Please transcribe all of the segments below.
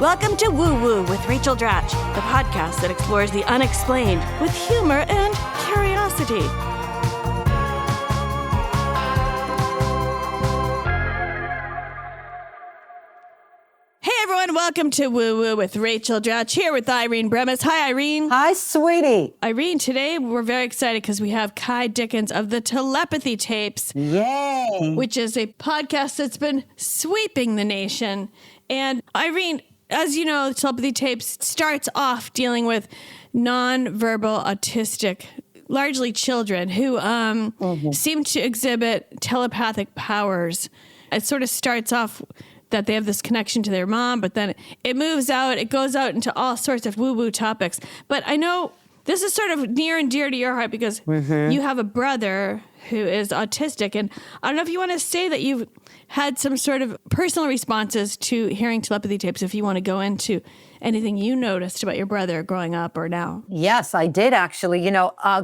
Welcome to Woo Woo with Rachel Dratch, the podcast that explores the unexplained with humor and curiosity. Hey everyone, welcome to Woo Woo with Rachel Dratch, here with Irene Bremis. Hi Irene. Hi sweetie. Irene, today we're very excited because we have Ky Dickens of the Telepathy Tapes. Yay. Which is a podcast that's been sweeping the nation. And Irene, as you know, Telepathy Tapes starts off dealing with nonverbal autistic, largely children who seem to exhibit telepathic powers. It sort of starts off that they have this connection to their mom, but then it moves out, it goes out into all sorts of woo-woo topics. But I know this is sort of near and dear to your heart because you have a brother who is autistic. And I don't know if you want to say that you've had some sort of personal responses to hearing Telepathy Tapes, if you want to go into anything you noticed about your brother growing up or now. Yes, I did actually.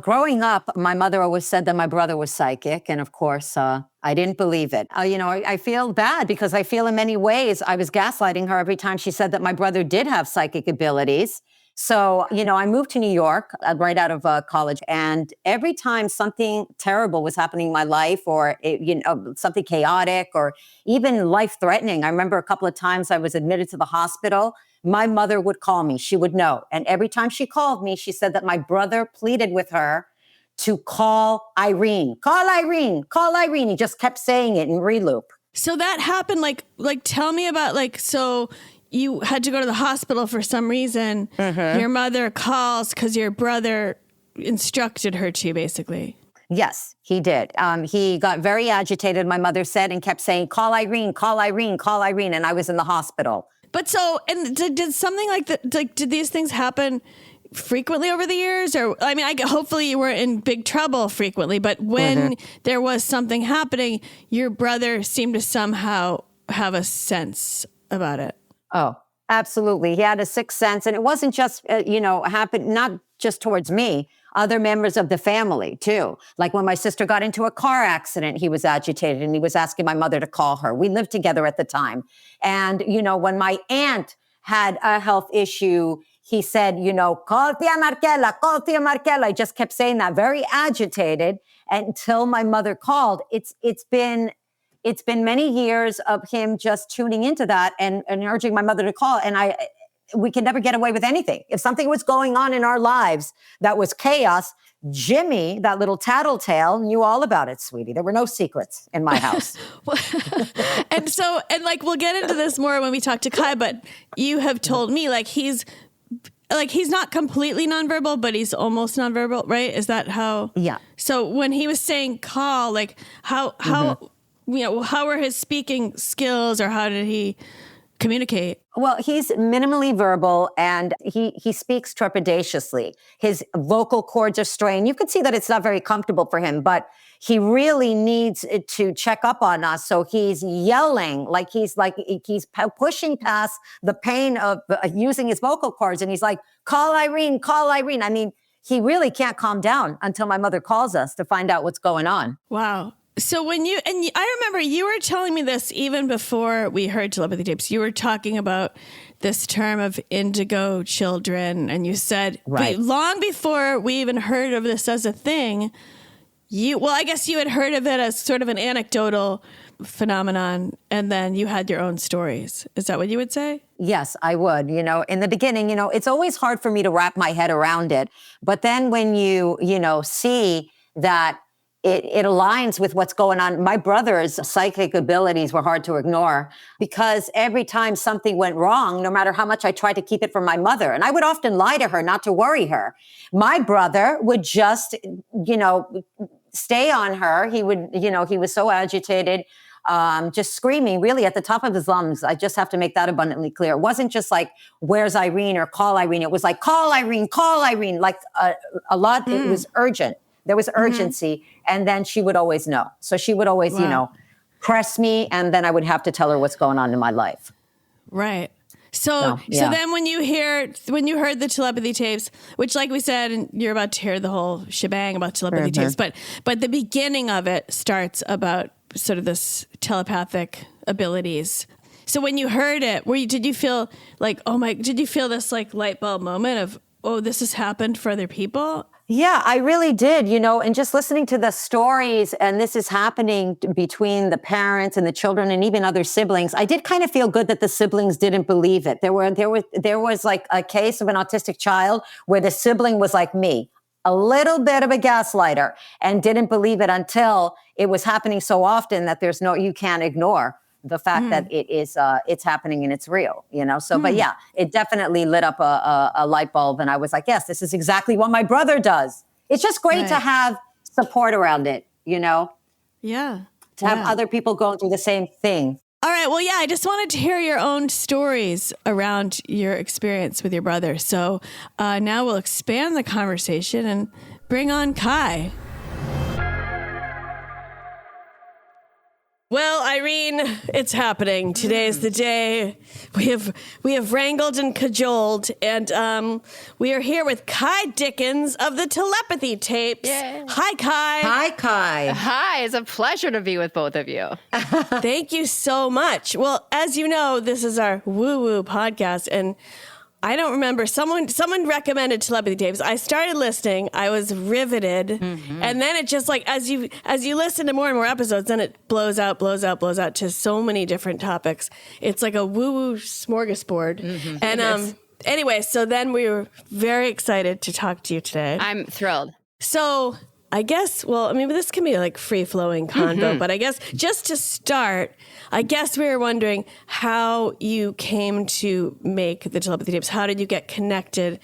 Growing up, my mother always said that my brother was psychic. And of course, I didn't believe it. I feel bad because I feel in many ways I was gaslighting her every time she said that my brother did have psychic abilities. So, I moved to New York right out of college. And every time something terrible was happening in my life or, something chaotic or even life-threatening, I remember a couple of times I was admitted to the hospital. My mother would call me. She would know. And every time she called me, she said that my brother pleaded with her to call Irene. Call Irene. Call Irene. He just kept saying it in reloop. So that happened, like tell me about, so you had to go to the hospital for some reason. Your mother calls because your brother instructed her to, basically. Yes, he did. He got very agitated, my mother said, and kept saying, call Irene, call Irene, call Irene. And I was in the hospital. But did something like that, did these things happen frequently over the years? Or, hopefully you weren't in big trouble frequently, but when there was something happening, your brother seemed to somehow have a sense about it. Oh, absolutely. He had a sixth sense. And it wasn't just, happened not just towards me, other members of the family too. Like when my sister got into a car accident, he was agitated and he was asking my mother to call her. We lived together at the time. And, when my aunt had a health issue, he said, call Tia Markela, call Tia Markela. I just kept saying that, very agitated until my mother called. It's been many years of him just tuning into that and urging my mother to call. And we could never get away with anything. If something was going on in our lives that was chaos, Jimmy, that little tattletale, knew all about it, sweetie. There were no secrets in my house. And we'll get into this more when we talk to Ky, but you have told me he's not completely nonverbal, but he's almost nonverbal, right? Is that how? Yeah. So when he was saying call, how were his speaking skills, or how did he communicate? Well, he's minimally verbal and he speaks trepidatiously. His vocal cords are strained. You can see that it's not very comfortable for him, but he really needs to check up on us. So he's yelling he's pushing past the pain of using his vocal cords. And he's like, call Irene, call Irene. I mean, he really can't calm down until my mother calls us to find out what's going on. Wow. So I remember you were telling me this even before we heard Telepathy Tapes. You were talking about this term of indigo children, and you said, long before we even heard of this as a thing, I guess you had heard of it as sort of an anecdotal phenomenon, and then you had your own stories. Is that what you would say? Yes, I would. In the beginning, it's always hard for me to wrap my head around it. But then when you see that it aligns with what's going on. My brother's psychic abilities were hard to ignore because every time something went wrong, no matter how much I tried to keep it from my mother, and I would often lie to her not to worry her, my brother would just, stay on her. He would, he was so agitated, just screaming really at the top of his lungs. I just have to make that abundantly clear. It wasn't just like, where's Irene or call Irene. It was like, call Irene, like a lot. It was urgent. There was urgency. And then she would always know. So she would always, press me. And then I would have to tell her what's going on in my life. Right. So then when you heard the Telepathy Tapes, which like we said, and you're about to hear the whole shebang about Telepathy Tapes, but the beginning of it starts about sort of this telepathic abilities. So when you heard it, did you feel like, did you feel this like light bulb moment of, oh, this has happened for other people? Yeah, I really did, and just listening to the stories, and this is happening between the parents and the children and even other siblings. I did kind of feel good that the siblings didn't believe it. There was like a case of an autistic child where the sibling was like me, a little bit of a gaslighter, and didn't believe it until it was happening so often that you can't ignore the fact that it's happening and it's real, So, but yeah, it definitely lit up a light bulb. And I was like, yes, this is exactly what my brother does. It's just great to have support around it, Yeah. To have other people going through the same thing. All right. Well, yeah, I just wanted to hear your own stories around your experience with your brother. So now we'll expand the conversation and bring on Ky. Well, Irene, it's happening. Today's the day. We have wrangled and cajoled, and we are here with Ky Dickens of the Telepathy Tapes. Yay. Hi, Ky. Hi, Ky. Hi, it's a pleasure to be with both of you. Thank you so much. Well, as you know, this is our woo-woo podcast, and I don't remember. Someone recommended Telepathy Tapes. I started listening. I was riveted. And then it just like, as you listen to more and more episodes, then it blows out to so many different topics. It's like a woo-woo smorgasbord. And anyway, so then we were very excited to talk to you today. I'm thrilled. So I guess, this can be like free-flowing convo, but I guess just to start, I guess we were wondering how you came to make the Telepathy Tapes. How did you get connected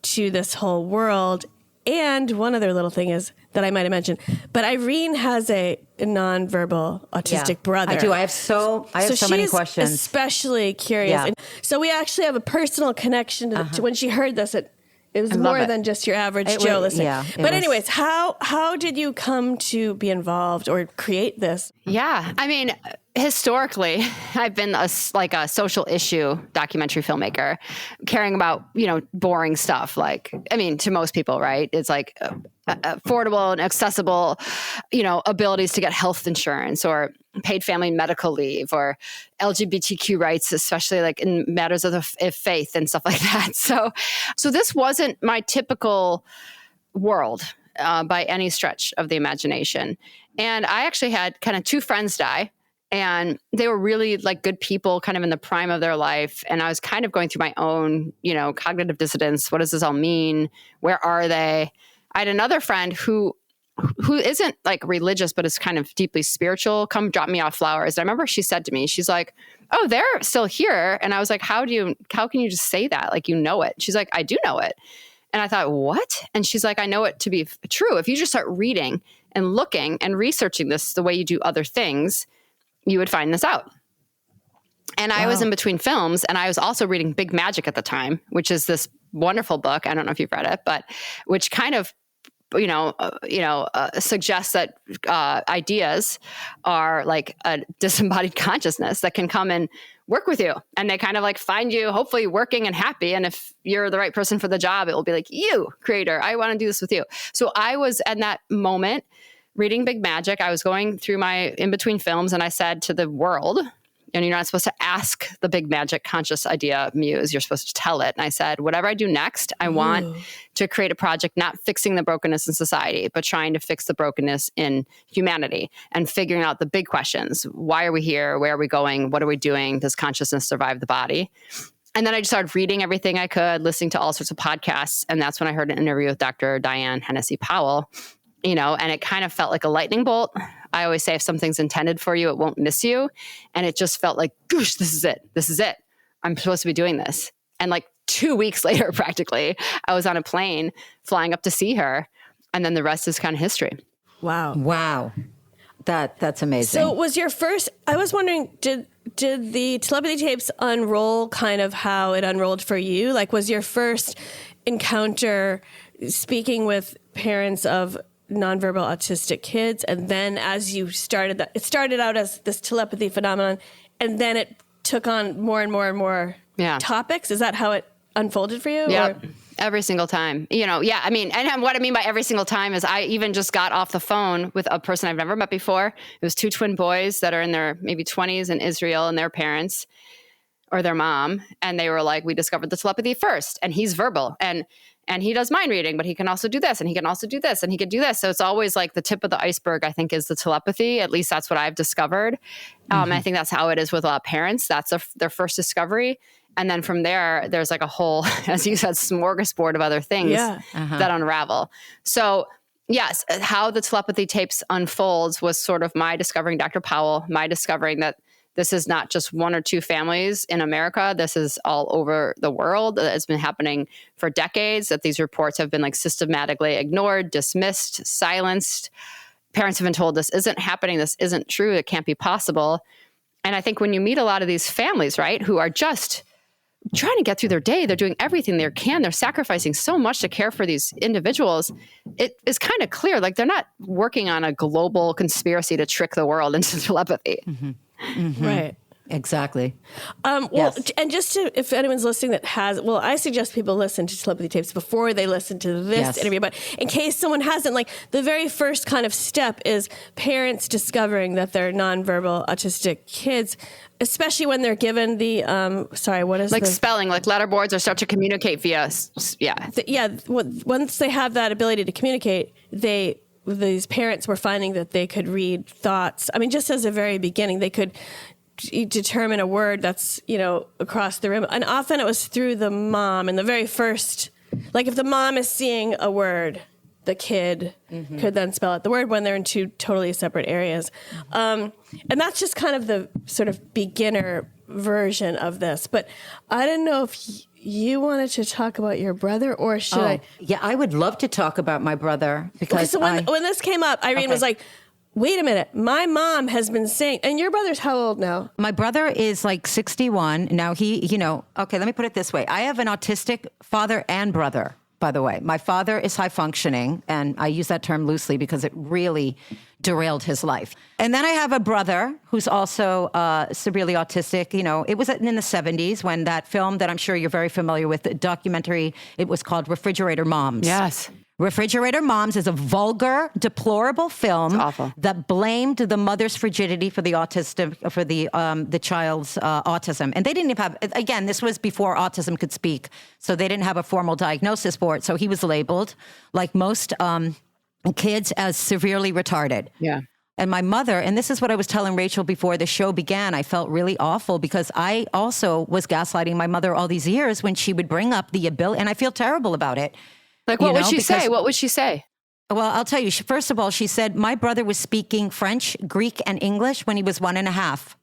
to this whole world? And one other little thing is that I might have mentioned, but Irene has a nonverbal autistic brother. I do. I have so many questions. Especially curious. Yeah. And so we actually have a personal connection to when she heard this. It was more than just your average Joe listening. Yeah, but anyways, how did you come to be involved or create this? Yeah. I mean, historically, I've been a social issue documentary filmmaker, caring about, boring stuff. To most people, right? It's like affordable and accessible, abilities to get health insurance or paid family medical leave or LGBTQ rights, especially like in matters of faith and stuff like that. So this wasn't my typical world by any stretch of the imagination. And I actually had kind of two friends die. And they were really like good people kind of in the prime of their life. And I was kind of going through my own, cognitive dissonance. What does this all mean? Where are they? I had another friend who isn't like religious, but is kind of deeply spiritual, come drop me off flowers. And I remember she said to me, she's like, oh, they're still here. And I was like, how can you just say that? Like, you know it. She's like, I do know it. And I thought, what? And she's like, I know it to be true. If you just start reading and looking and researching this the way you do other things, you would find this out. And I was in between films, and I was also reading Big Magic at the time, which is this wonderful book. I don't know if you've read it, but which kind of, suggests that ideas are like a disembodied consciousness that can come and work with you. And they kind of like find you hopefully working and happy. And if you're the right person for the job, it will be like, you, creator, I want to do this with you. So I was at that moment reading Big Magic. I was going through my in-between films, and I said to the world, and you're not supposed to ask the Big Magic conscious idea muse, you're supposed to tell it. And I said, whatever I do next, I want to create a project not fixing the brokenness in society, but trying to fix the brokenness in humanity and figuring out the big questions. Why are we here? Where are we going? What are we doing? Does consciousness survive the body? And then I just started reading everything I could, listening to all sorts of podcasts. And that's when I heard an interview with Dr. Diane Hennessy Powell, and it kind of felt like a lightning bolt. I always say if something's intended for you, it won't miss you. And it just felt like, gosh, this is it. This is it. I'm supposed to be doing this. And like 2 weeks later, practically, I was on a plane flying up to see her. And then the rest is kind of history. Wow. That's amazing. So was your first, I was wondering, did the Telepathy Tapes unroll kind of how it unrolled for you? Like, was your first encounter speaking with parents of nonverbal autistic kids, and then as you started that, it started out as this telepathy phenomenon, and then it took on more and more and more topics? Is that how it unfolded for you? Yeah. Every single time, yeah. I mean, and what I mean by every single time is I even just got off the phone with a person I've never met before. It was two twin boys that are in their maybe 20s in Israel, and their parents or their mom. And they were like, we discovered the telepathy first, and he's verbal and he does mind reading, but he can also do this, and he can also do this, and he can do this. So it's always like the tip of the iceberg, I think, is the telepathy. At least that's what I've discovered. I think that's how it is with a lot of parents. That's their first discovery. And then from there, there's like a whole, as you said, smorgasbord of other things that unravel. So yes, how the telepathy tapes unfolds was sort of my discovering Dr. Powell, my discovering that this is not just one or two families in America. This is all over the world. It's been happening for decades, that these reports have been like systematically ignored, dismissed, silenced. Parents have been told this isn't happening. This isn't true. It can't be possible. And I think when you meet a lot of these families, right, who are just trying to get through their day, they're doing everything they can. They're sacrificing so much to care for these individuals. It is kind of clear, like they're not working on a global conspiracy to trick the world into telepathy. Right. Exactly. Well, and just to, if anyone's listening that has, I suggest people listen to telepathy tapes before they listen to this interview. But in case someone hasn't, like the very first kind of step is parents discovering that they're nonverbal autistic kids, especially when they're given the, spelling, like letterboards, or start to communicate via, once they have that ability to communicate, these parents were finding that they could read thoughts. I mean, just as a very beginning, they could determine a word that's, across the room. And often it was through the mom. And the very first, like if the mom is seeing a word, the kid could then spell out the word when they're in two totally separate areas. And that's just kind of the sort of beginner version of this. But I don't know if you wanted to talk about your brother, or should I? Yeah, I would love to talk about my brother, because so when this came up, Irene was like, wait a minute, my mom has been saying, and your brother's how old now? My brother is like 61. Now he, okay, let me put it this way. I have an autistic father and brother, by the way. My father is high functioning, and I use that term loosely because it really derailed his life. And then I have a brother who's also severely autistic. It was in the 70s when that film that I'm sure you're very familiar with, the documentary, it was called Refrigerator Moms. Yes. Refrigerator Moms is a vulgar, deplorable film that blamed the mother's frigidity for the the child's autism. And they didn't even have, again, this was before autism could speak, so they didn't have a formal diagnosis for it. So he was labeled, like most kids, as severely retarded. Yeah. And my mother, and this is what I was telling Rachel before the show began, I felt really awful because I also was gaslighting my mother all these years when she would bring up the ability, and I feel terrible about it. Like, what would she say? What would she say? Well, I'll tell you. First of all, she said, my brother was speaking French, Greek, and English when he was 1.5.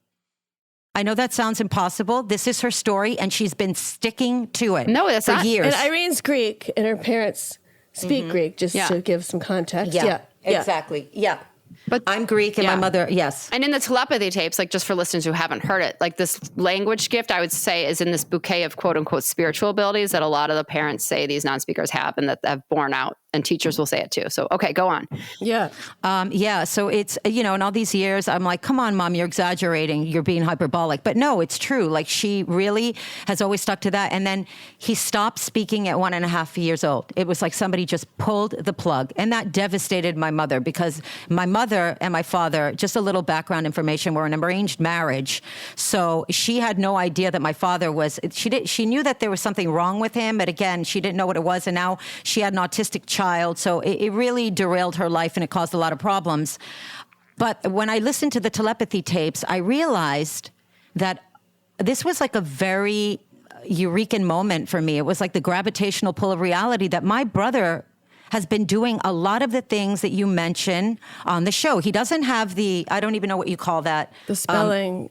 I know that sounds impossible. This is her story, and she's been sticking to it for years. And Irene's Greek, and her parents speak Greek, just to give some context. Yeah. Exactly. Yeah. But I'm Greek, and my mother, yes. And in the telepathy tapes, like just for listeners who haven't heard it, like this language gift, I would say, is in this bouquet of quote unquote spiritual abilities that a lot of the parents say these non-speakers have, and that have borne out, and teachers will say it too. So, okay, go on. Yeah. So it's, in all these years, I'm like, come on, Mom, you're exaggerating. You're being hyperbolic. But no, it's true. Like, she really has always stuck to that. And then he stopped speaking at 1.5 years old. It was like somebody just pulled the plug. And that devastated my mother, because my mother and my father, just a little background information, were an arranged marriage. So she had no idea that my father was, she knew that there was something wrong with him, but again, she didn't know what it was. And now she had an autistic child. So it really derailed her life, and it caused a lot of problems. But when I listened to the telepathy tapes, I realized that this was like a very eureka moment for me. It was like the gravitational pull of reality, that my brother has been doing a lot of the things that you mention on the show. He doesn't have I don't even know what you call that. The spelling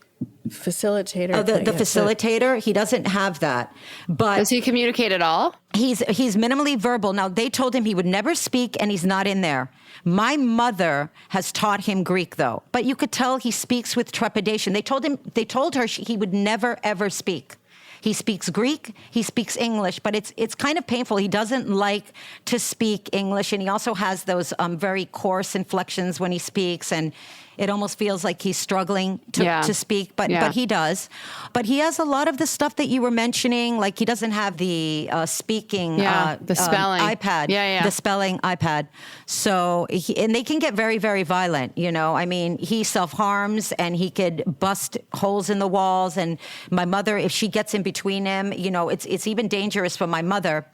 facilitator. The facilitator. He doesn't have that. But does he communicate at all? He's minimally verbal. Now, they told him he would never speak, and he's not in there. My mother has taught him Greek, though. But you could tell he speaks with trepidation. They told her he would never, ever speak. He speaks Greek, he speaks English, but it's kind of painful. He doesn't like to speak English, and he also has those very coarse inflections when he speaks, and it almost feels like he's struggling to speak, but he does. But he has a lot of the stuff that you were mentioning, like he doesn't have the speaking, the spelling iPad, the spelling iPad. So, and they can get very, very violent, you know. I mean, he self-harms and he could bust holes in the walls. And my mother, if she gets in between him, you know, it's even dangerous for my mother,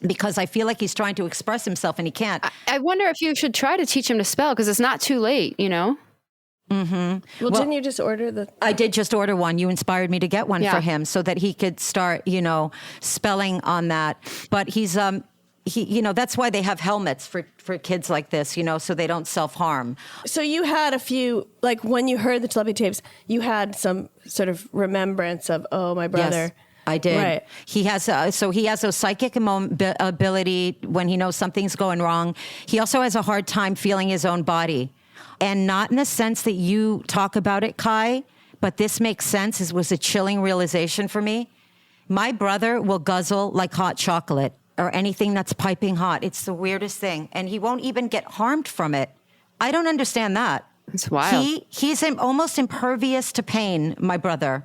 because I feel like he's trying to express himself and he can't. I wonder if you should try to teach him to spell, because it's not too late, you know? Mm-hmm. Well, didn't you just order the... I did just order one. You inspired me to get one for him so that he could start, you know, spelling on that. But he's, you know, that's why they have helmets for kids like this, you know, so they don't self-harm. So you had a few, like when you heard the telepathy tapes, you had some sort of remembrance of, oh, my brother... Yes. I did. Right. He has a psychic ability when he knows something's going wrong. He also has a hard time feeling his own body, and not in the sense that you talk about it, Ky, but this makes sense. It was a chilling realization for me. My brother will guzzle like hot chocolate or anything that's piping hot. It's the weirdest thing, and he won't even get harmed from it. I don't understand that. It's wild. He's almost impervious to pain, my brother.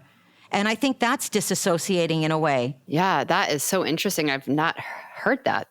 And I think that's disassociating in a way. Yeah, that is so interesting. I've not heard that.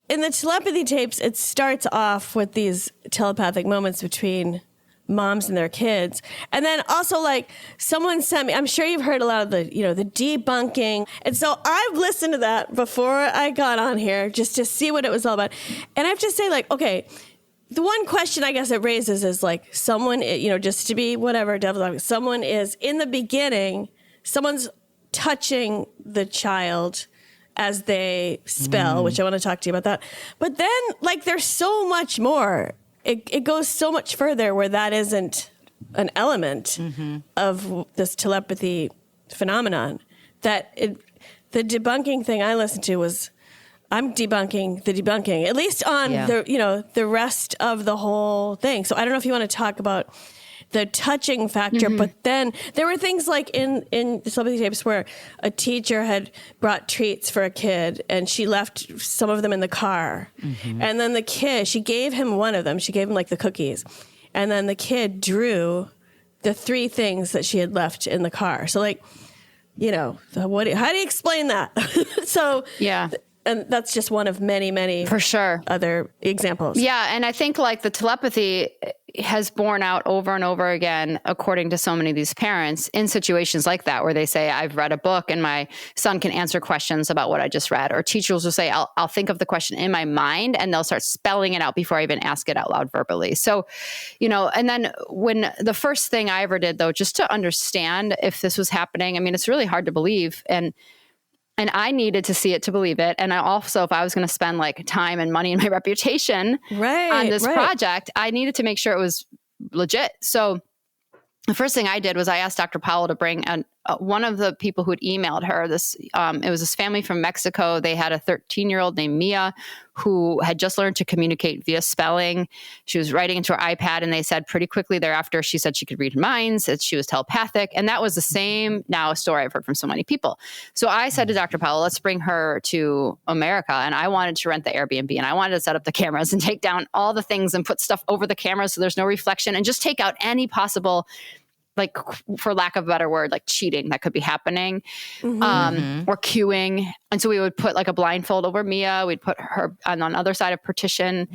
In the telepathy tapes, it starts off with these telepathic moments between moms and their kids. And then also, like, someone sent me, I'm sure you've heard a lot of the, you know, the debunking. And so I've listened to that before I got on here just to see what it was all about. And I have to say, like, okay, the one question I guess it raises is, like, someone, you know, just to be whatever, devil's advocate, someone is, in the beginning, someone's touching the child as they spell, which I want to talk to you about that. But then, like, there's so much more. It goes so much further where that isn't an element of this telepathy phenomenon. That the debunking thing I listened to was, I'm debunking the debunking, at least on the rest of the whole thing. So I don't know if you want to talk about the touching factor, but then there were things like in the telepathy tapes where a teacher had brought treats for a kid and she left some of them in the car. And then the kid, she gave him one of them. She gave him like the cookies. And then the kid drew the 3 things that she had left in the car. So, like, you know, how do you explain that? So, yeah. And that's just one of many, many for sure other examples. Yeah. And I think, like, the telepathy has borne out over and over again, according to so many of these parents, in situations like that, where they say, I've read a book and my son can answer questions about what I just read. Or teachers will say, I'll think of the question in my mind and they'll start spelling it out before I even ask it out loud verbally. So, you know, and then when the first thing I ever did, though, just to understand if this was happening, I mean, it's really hard to believe. And I needed to see it to believe it. And I also, if I was going to spend like time and money and my reputation on this project, I needed to make sure it was legit. So the first thing I did was I asked Dr. Powell to bring one of the people who had emailed her. This it was this family from Mexico. They had a 13-year-old named Mia who had just learned to communicate via spelling. She was writing into her iPad, and they said pretty quickly thereafter, she said she could read minds, that she was telepathic. And that was the same story I've heard from so many people. So I said to Dr. Powell, let's bring her to America. And I wanted to rent the Airbnb, and I wanted to set up the cameras and take down all the things and put stuff over the cameras so there's no reflection, and just take out any possible, like, for lack of a better word, like cheating that could be happening, or queuing. And so we would put like a blindfold over Mia. We'd put her on the other side of partition,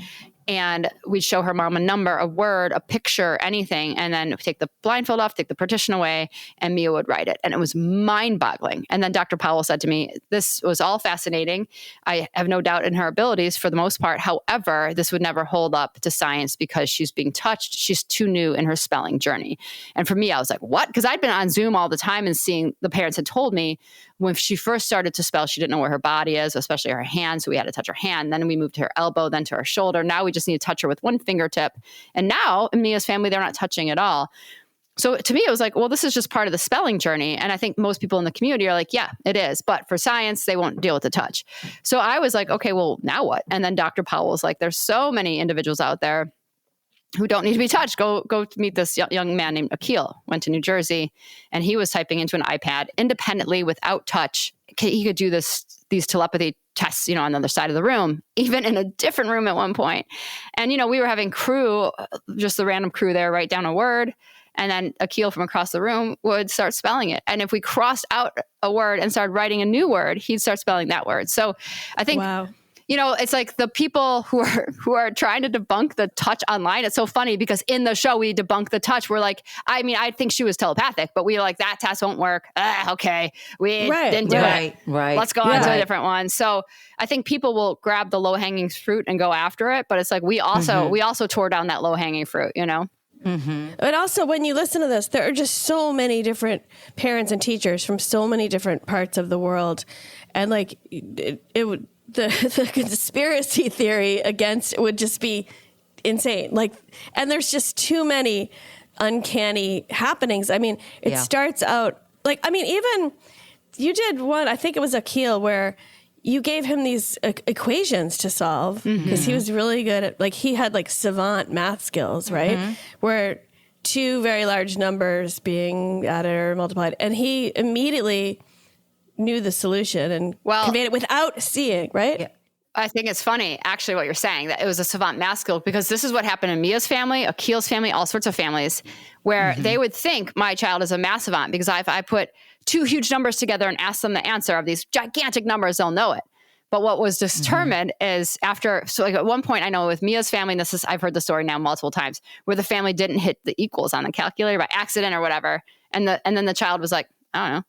and we'd show her mom a number, a word, a picture, anything. And then take the blindfold off, take the partition away, and Mia would write it. And it was mind-boggling. And then Dr. Powell said to me, this was all fascinating. I have no doubt in her abilities for the most part. However, this would never hold up to science because she's being touched. She's too new in her spelling journey. And for me, I was like, what? Because I'd been on Zoom all the time and seeing the parents had told me when she first started to spell, she didn't know where her body is, especially her hand. So we had to touch her hand. Then we moved to her elbow, then to her shoulder. Now we just need to touch her with one fingertip. And now in Mia's family, they're not touching at all. So to me, it was like, well, this is just part of the spelling journey. And I think most people in the community are like, yeah, it is. But for science, they won't deal with the touch. So I was like, okay, well, now what? And then Dr. Powell was like, there's so many individuals out there who don't need to be touched. Go meet this young man named Akil, went to New Jersey, and he was typing into an iPad independently without touch, he could do these telepathy tests, on the other side of the room, even in a different room at one point. And, we were having crew, just the random crew there, write down a word. And then Akil from across the room would start spelling it. And if we crossed out a word and started writing a new word, he'd start spelling that word. So I think, wow. It's like the people who are trying to debunk the touch online. It's so funny because in the show, we debunk the touch. We're like, I think she was telepathic, but we were like, that test won't work. Okay. We didn't do it. Right. Let's go on to a different one. So I think people will grab the low hanging fruit and go after it. But it's like, we also tore down that low hanging fruit, Mm-hmm. But also, when you listen to this, there are just so many different parents and teachers from so many different parts of the world, and like the conspiracy theory against it would just be insane. Like, and there's just too many uncanny happenings. I mean, it starts out like, even you did one. I think it was Akil where you gave him these equations to solve because he was really good at, like, he had like savant math skills, right? Where two very large numbers being added or multiplied, and he immediately knew the solution and conveyed it without seeing, right? Yeah. I think it's funny, actually, what you're saying, that it was a savant math skill, because this is what happened in Mia's family, Akil's family, all sorts of families, where they would think my child is a math savant because if I put two huge numbers together and ask them the answer of these gigantic numbers, they'll know it. But what was determined is so like at one point, I know with Mia's family, and I've heard the story now multiple times, where the family didn't hit the equals on the calculator by accident or whatever. And then the child was like, I don't know.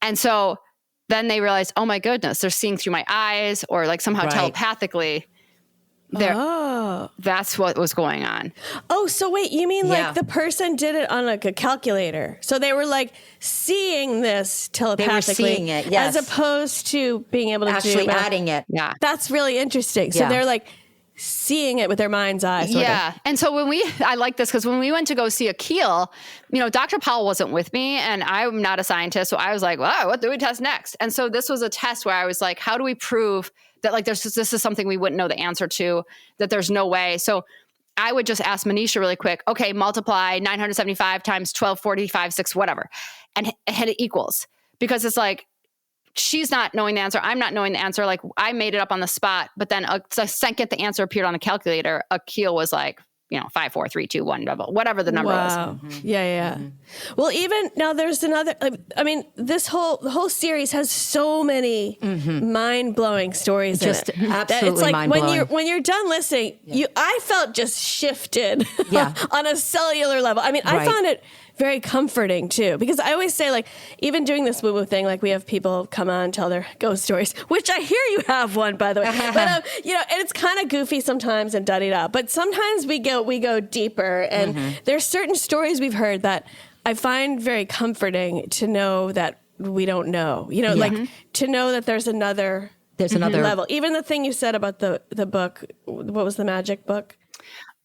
And so then they realized, oh my goodness, they're seeing through my eyes, or like somehow telepathically. That's what was going on. Oh, so wait, you mean like the person did it on like a calculator? So they were like seeing this telepathically, they were seeing it, yes, as opposed to being able to actually adding it. Yeah, that's really interesting. So they're like seeing it with their mind's eye. Sort of. And so I like this because when we went to go see Akil, Dr. Powell wasn't with me, and I'm not a scientist, so I was like, wow, what do we test next? And so this was a test where I was like, how do we prove that like this is something we wouldn't know the answer to, that there's no way. So I would just ask Manisha really quick, okay, multiply 975 times 1245, 6, whatever, and hit it equals. Because it's like, she's not knowing the answer, I'm not knowing the answer. Like, I made it up on the spot, but then the second the answer appeared on the calculator, Akil was like, 5, 4, 3, 2, 1, whatever the number was. Yeah. Well, even now there's another, the whole series has so many mind-blowing stories just in it. Absolutely it's like mind-blowing. when you're done listening, I felt just shifted on a cellular level. I found it very comforting too, because I always say, like, even doing this woo-woo thing, like we have people come on and tell their ghost stories, which I hear you have one, by the way, but and it's kind of goofy sometimes and da-da-da, but sometimes we go deeper, and there's certain stories we've heard that I find very comforting to know that we don't know, like to know that there's another level. Even the thing you said about the book, what was the magic book?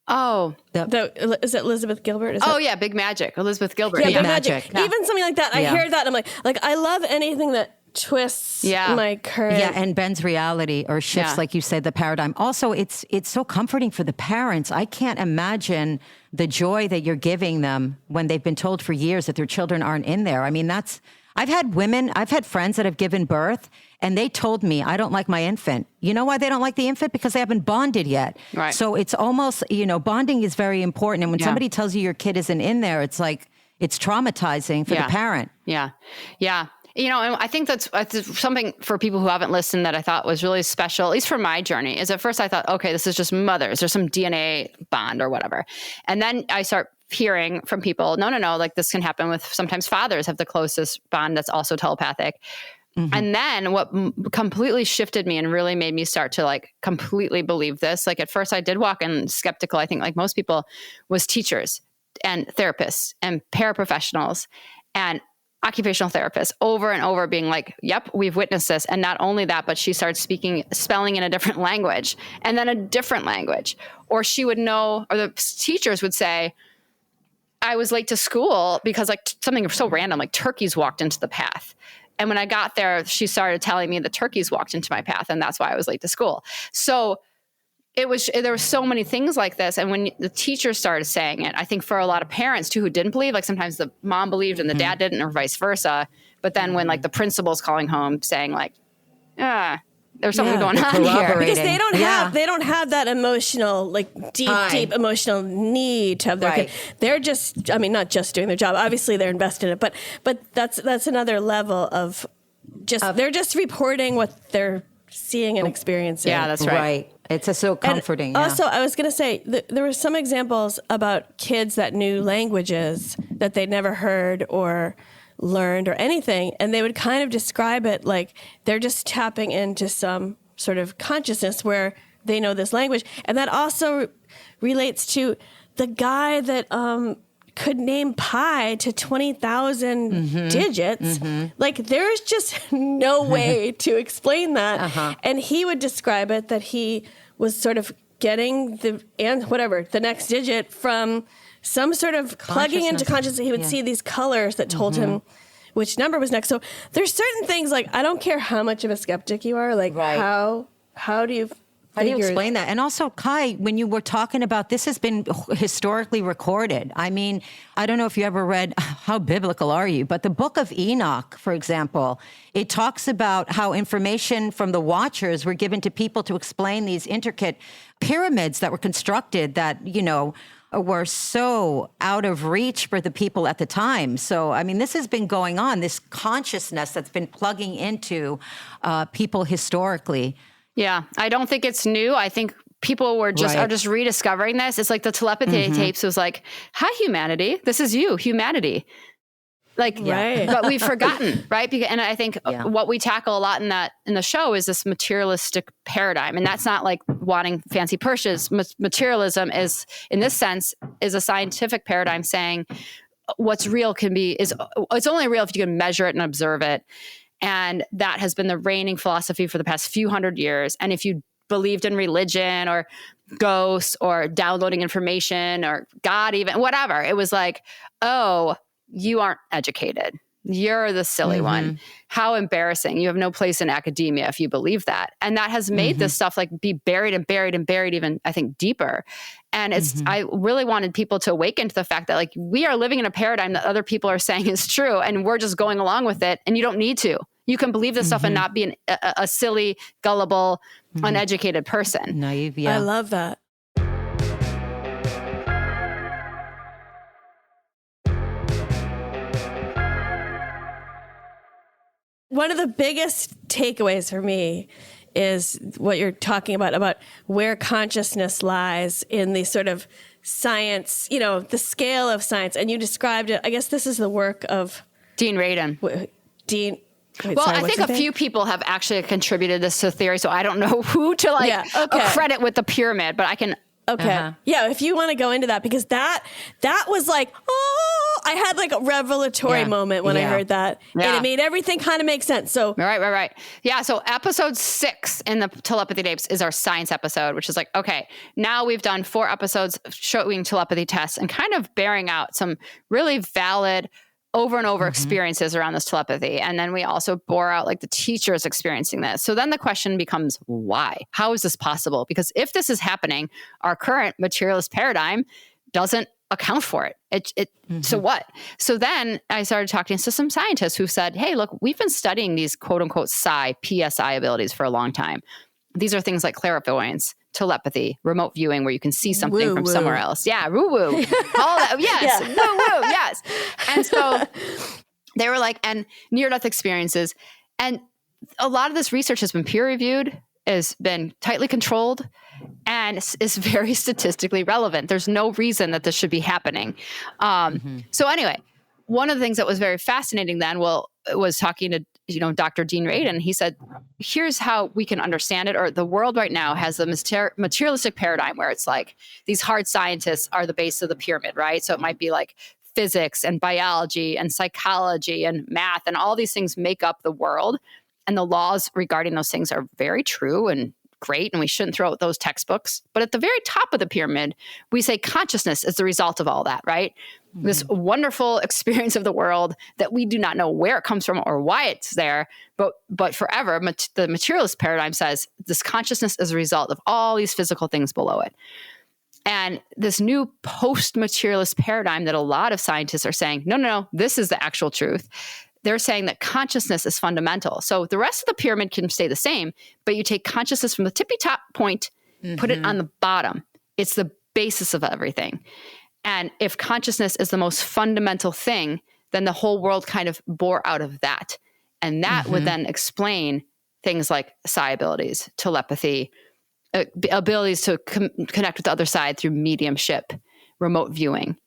Oh, is it Elizabeth Gilbert? Big Magic, Elizabeth Gilbert. Yeah, Big Magic. Yeah. Even something like that. I hear that. I'm like I love anything that twists my current. Yeah, and bends reality or shifts, like you said, the paradigm. Also, it's so comforting for the parents. I can't imagine the joy that you're giving them when they've been told for years that their children aren't in there. I've had friends that have given birth, and they told me, I don't like my infant. You know why they don't like the infant? Because they haven't bonded yet. Right. So it's almost, bonding is very important. And when somebody tells you your kid isn't in there, it's like, it's traumatizing for the parent. Yeah. Yeah. And I think that's something for people who haven't listened that I thought was really special, at least for my journey, is at first I thought, okay, this is just mothers. There's some DNA bond or whatever. And then I start hearing from people, no, like this can happen with, sometimes fathers have the closest bond that's also telepathic. And then what completely shifted me and really made me start to like completely believe this, like at first I did walk in skeptical, I think like most people, was teachers and therapists and paraprofessionals and occupational therapists over and over being like, yep, we've witnessed this. And not only that, but she started spelling in a different language and then a different language. Or she would know, or the teachers would say, I was late to school because like something so random, like turkeys walked into the path. And when I got there, she started telling me the turkeys walked into my path, and that's why I was late to school. So there were so many things like this. And when the teachers started saying it, I think for a lot of parents too, who didn't believe, like sometimes the mom believed and the dad didn't, or vice versa. But then when like the principal's calling home saying like, there's something going on here. Because they don't have that emotional, like deep emotional need to have their kid. They're just, I mean, not just doing their job. Obviously they're invested in it, but that's another level of they're just reporting what they're seeing and experiencing. Yeah, that's right. It's so comforting. And also, I was going to say, there were some examples about kids that knew languages that they'd never heard or learned or anything, and they would kind of describe it like they're just tapping into some sort of consciousness where they know this language. And that also relates to the guy that could name pi to 20,000 digits. Like there's just no way to explain that. And he would describe it that he was sort of getting the next digit from some sort of plugging into consciousness. He would see these colors that told him which number was next. So there's certain things, like, I don't care how much of a skeptic you are, like how do you explain that? And also, Ky, when you were talking about this has been historically recorded. I mean, I don't know if you ever read, how biblical are you? But the book of Enoch, for example, it talks about how information from the Watchers were given to people to explain these intricate pyramids that were constructed that, were so out of reach for the people at the time. So, I mean, this has been going on, this consciousness that's been plugging into people historically. Yeah, I don't think it's new. I think people are just rediscovering this. It's like the telepathy tapes was like, hi, humanity. This is you, humanity. Like, but we've forgotten, right? And I think what we tackle a lot in the show is this materialistic paradigm. And that's not like wanting fancy purses. Materialism is, in this sense, is a scientific paradigm saying what's real it's only real if you can measure it and observe it. And that has been the reigning philosophy for the past few hundred years. And if you believed in religion or ghosts or downloading information or God, even whatever, it was like, oh, you aren't educated. You're the silly one. How embarrassing. You have no place in academia if you believe that. And that has made this stuff like be buried and buried and buried even, I think, deeper. And I really wanted people to awaken to the fact that like we are living in a paradigm that other people are saying is true and we're just going along with it, and you don't need to. You can believe this stuff and not be a silly, gullible, uneducated person. Naive, yeah. I love that. One of the biggest takeaways for me is what you're talking about where consciousness lies in the sort of science, the scale of science. And you described it, I guess this is the work of Dean Radin. I think a few people have actually contributed this to the theory, so I don't know who to credit with the pyramid, but I can. Okay. Yeah, if you want to go into that, because that was like, I had like a revelatory moment when I heard that. Yeah. And it made everything kind of make sense. So Right. Yeah, so episode 6 in the Telepathy Tapes is our science episode, which is like, okay, now we've done 4 episodes showing telepathy tests and kind of bearing out some really valid over and over experiences around this telepathy. And then we also bore out like the teachers experiencing this. So then the question becomes, why? How is this possible? Because if this is happening, our current materialist paradigm doesn't account for it. So what? So then I started talking to some scientists who said, hey, look, we've been studying these quote unquote PSI abilities for a long time. These are things like clairvoyance, telepathy, remote viewing, where you can see something from somewhere else. Yeah, woo-woo. All that. Yes. Woo-woo. Yes. And so they were like, and near-death experiences. And a lot of this research has been peer-reviewed, has been tightly controlled, and is very statistically relevant. There's no reason that this should be happening. So anyway, one of the things that was very fascinating then, was talking to Dr. Dean Radin. He said, here's how we can understand it. Or the world right now has a materialistic paradigm where it's like these hard scientists are the base of the pyramid, right? So it might be like physics and biology and psychology and math, and all these things make up the world. And the laws regarding those things are very true and great, and we shouldn't throw out those textbooks. But at the very top of the pyramid, we say consciousness is the result of all that, right? this wonderful experience of the world that we do not know where it comes from or why it's there. But forever, the materialist paradigm says this consciousness is a result of all these physical things below it. And this new post-materialist paradigm that a lot of scientists are saying, no, this is the actual truth. They're saying that consciousness is fundamental. So the rest of the pyramid can stay the same, but you take consciousness from the tippy top point, put it on the bottom. It's the basis of everything. And if consciousness is the most fundamental thing, then the whole world kind of bore out of that. And that would then explain things like psi abilities, telepathy, abilities to connect with the other side through mediumship, remote viewing.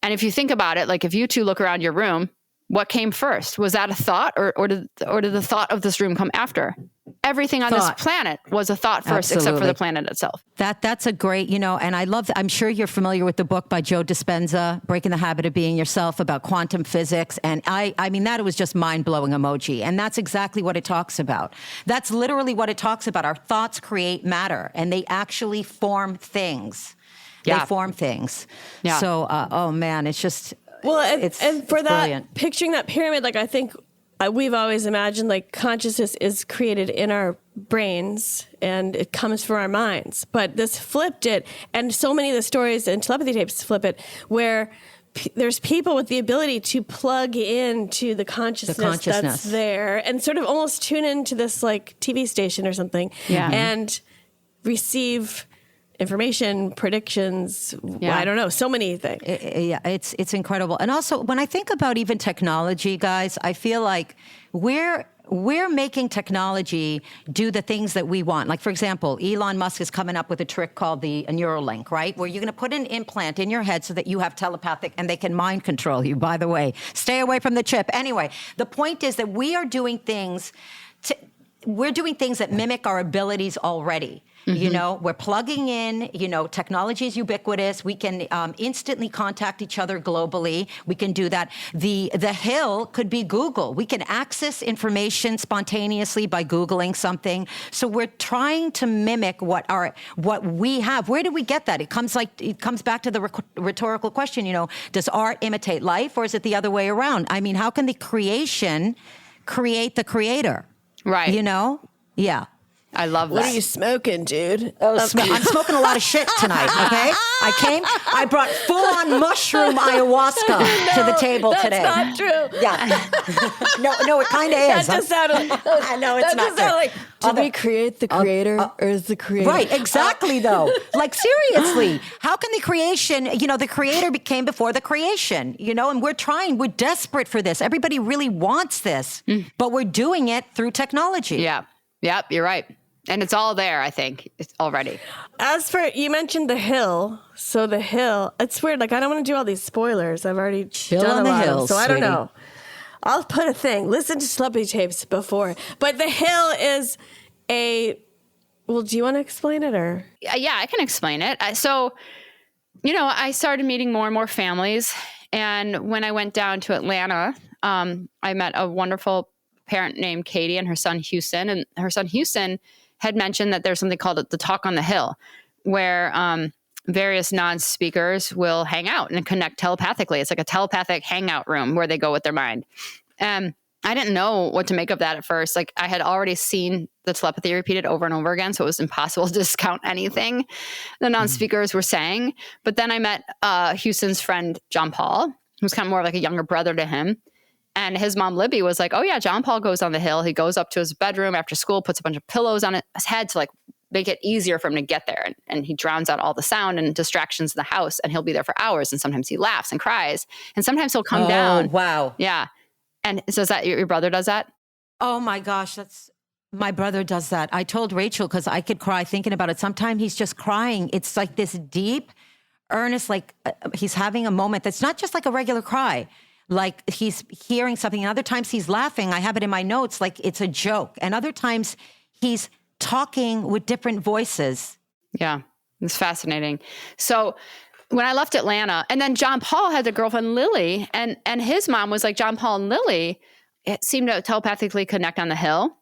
And if you think about it, like if you two look around your room, what came first? Was that a thought or did the thought of this room come after? Everything on this planet was a thought first, except for the planet itself. That's a great, and I love, I'm sure you're familiar with the book by Joe Dispenza, Breaking the Habit of Being Yourself, about quantum physics. And I mean, that was just mind-blowing emoji. And that's exactly what it talks about. That's literally what it talks about. Our thoughts create matter and they actually form things. Yeah. They form things. Yeah. So, oh man, it's just, Well, it's for that, brilliant. picturing that pyramid, like I think we've always imagined like consciousness is created in our brains and it comes from our minds. But this flipped it. And so many of the stories in Telepathy Tapes flip it, where there's people with the ability to plug into the consciousness that's there and sort of almost tune into this like TV station or something and receive information, predictions. I don't know, so many things. It's incredible. And also, when I think about even technology, guys, I feel like we're making technology do the things that we want. Like, for example, Elon Musk is coming up with a trick called the Neuralink, right? Where you're going to put an implant in your head so that you have telepathic, and they can mind control you, by the way. Stay away from the chip. Anyway, the point is that we are doing things that mimic our abilities already. We're plugging in, technology is ubiquitous. We can instantly contact each other globally. We can do that. The hill could be Google. We can access information spontaneously by Googling something. So we're trying to mimic what we have. Where do we get that? It comes back to the rhetorical question, does art imitate life or is it the other way around? I mean, how can the creation create the creator? Right. Yeah. I love that. What are you smoking, dude? I'm smoking a lot of shit tonight, okay? I brought full-on mushroom ayahuasca to the table today. That's not true. Yeah. No, it kind of is. That just sounded like, I know it's not true. like, did we create the creator or is the creator? Right, exactly, though. Like, seriously, how can the creation, the creator came before the creation, and we're desperate for this. Everybody really wants this, but we're doing it through technology. Yeah. Yep, you're right. And it's all there, I think, it's already. As for, you mentioned the hill. So the hill, it's weird. Like, I don't want to do all these spoilers. I've already done a lot of them, so I don't know. I'll put a thing. Listen to Telepathy Tapes before. But the hill is well, do you want to explain it or? Yeah, I can explain it. So, I started meeting more and more families. And when I went down to Atlanta, I met a wonderful parent named Katie and her son Houston. And her son Houston had mentioned that there's something called the Talk on the Hill, where various non-speakers will hang out and connect telepathically. It's like a telepathic hangout room where they go with their mind. I didn't know what to make of that at first. Like, I had already seen the telepathy repeated over and over again, so it was impossible to discount anything the non-speakers were saying. But then I met Houston's friend, John Paul, who's kind of more like a younger brother to him. And his mom, Libby, was like, oh, yeah, John Paul goes on the hill. He goes up to his bedroom after school, puts a bunch of pillows on his head to like make it easier for him to get there. And he drowns out all the sound and distractions in the house. And he'll be there for hours. And sometimes he laughs and cries. And sometimes he'll come down. Wow. Yeah. And so is that your brother does that? Oh, my gosh. My brother does that. I told Rachel, because I could cry thinking about it. Sometimes he's just crying. It's like this deep, earnest, like he's having a moment that's not just like a regular cry. Like he's hearing something, and other times he's laughing. I have it in my notes, like it's a joke. And other times he's talking with different voices. Yeah, it's fascinating. So when I left Atlanta, and then John Paul had a girlfriend, Lily, and his mom was like, John Paul and Lily seemed to telepathically connect on the hill.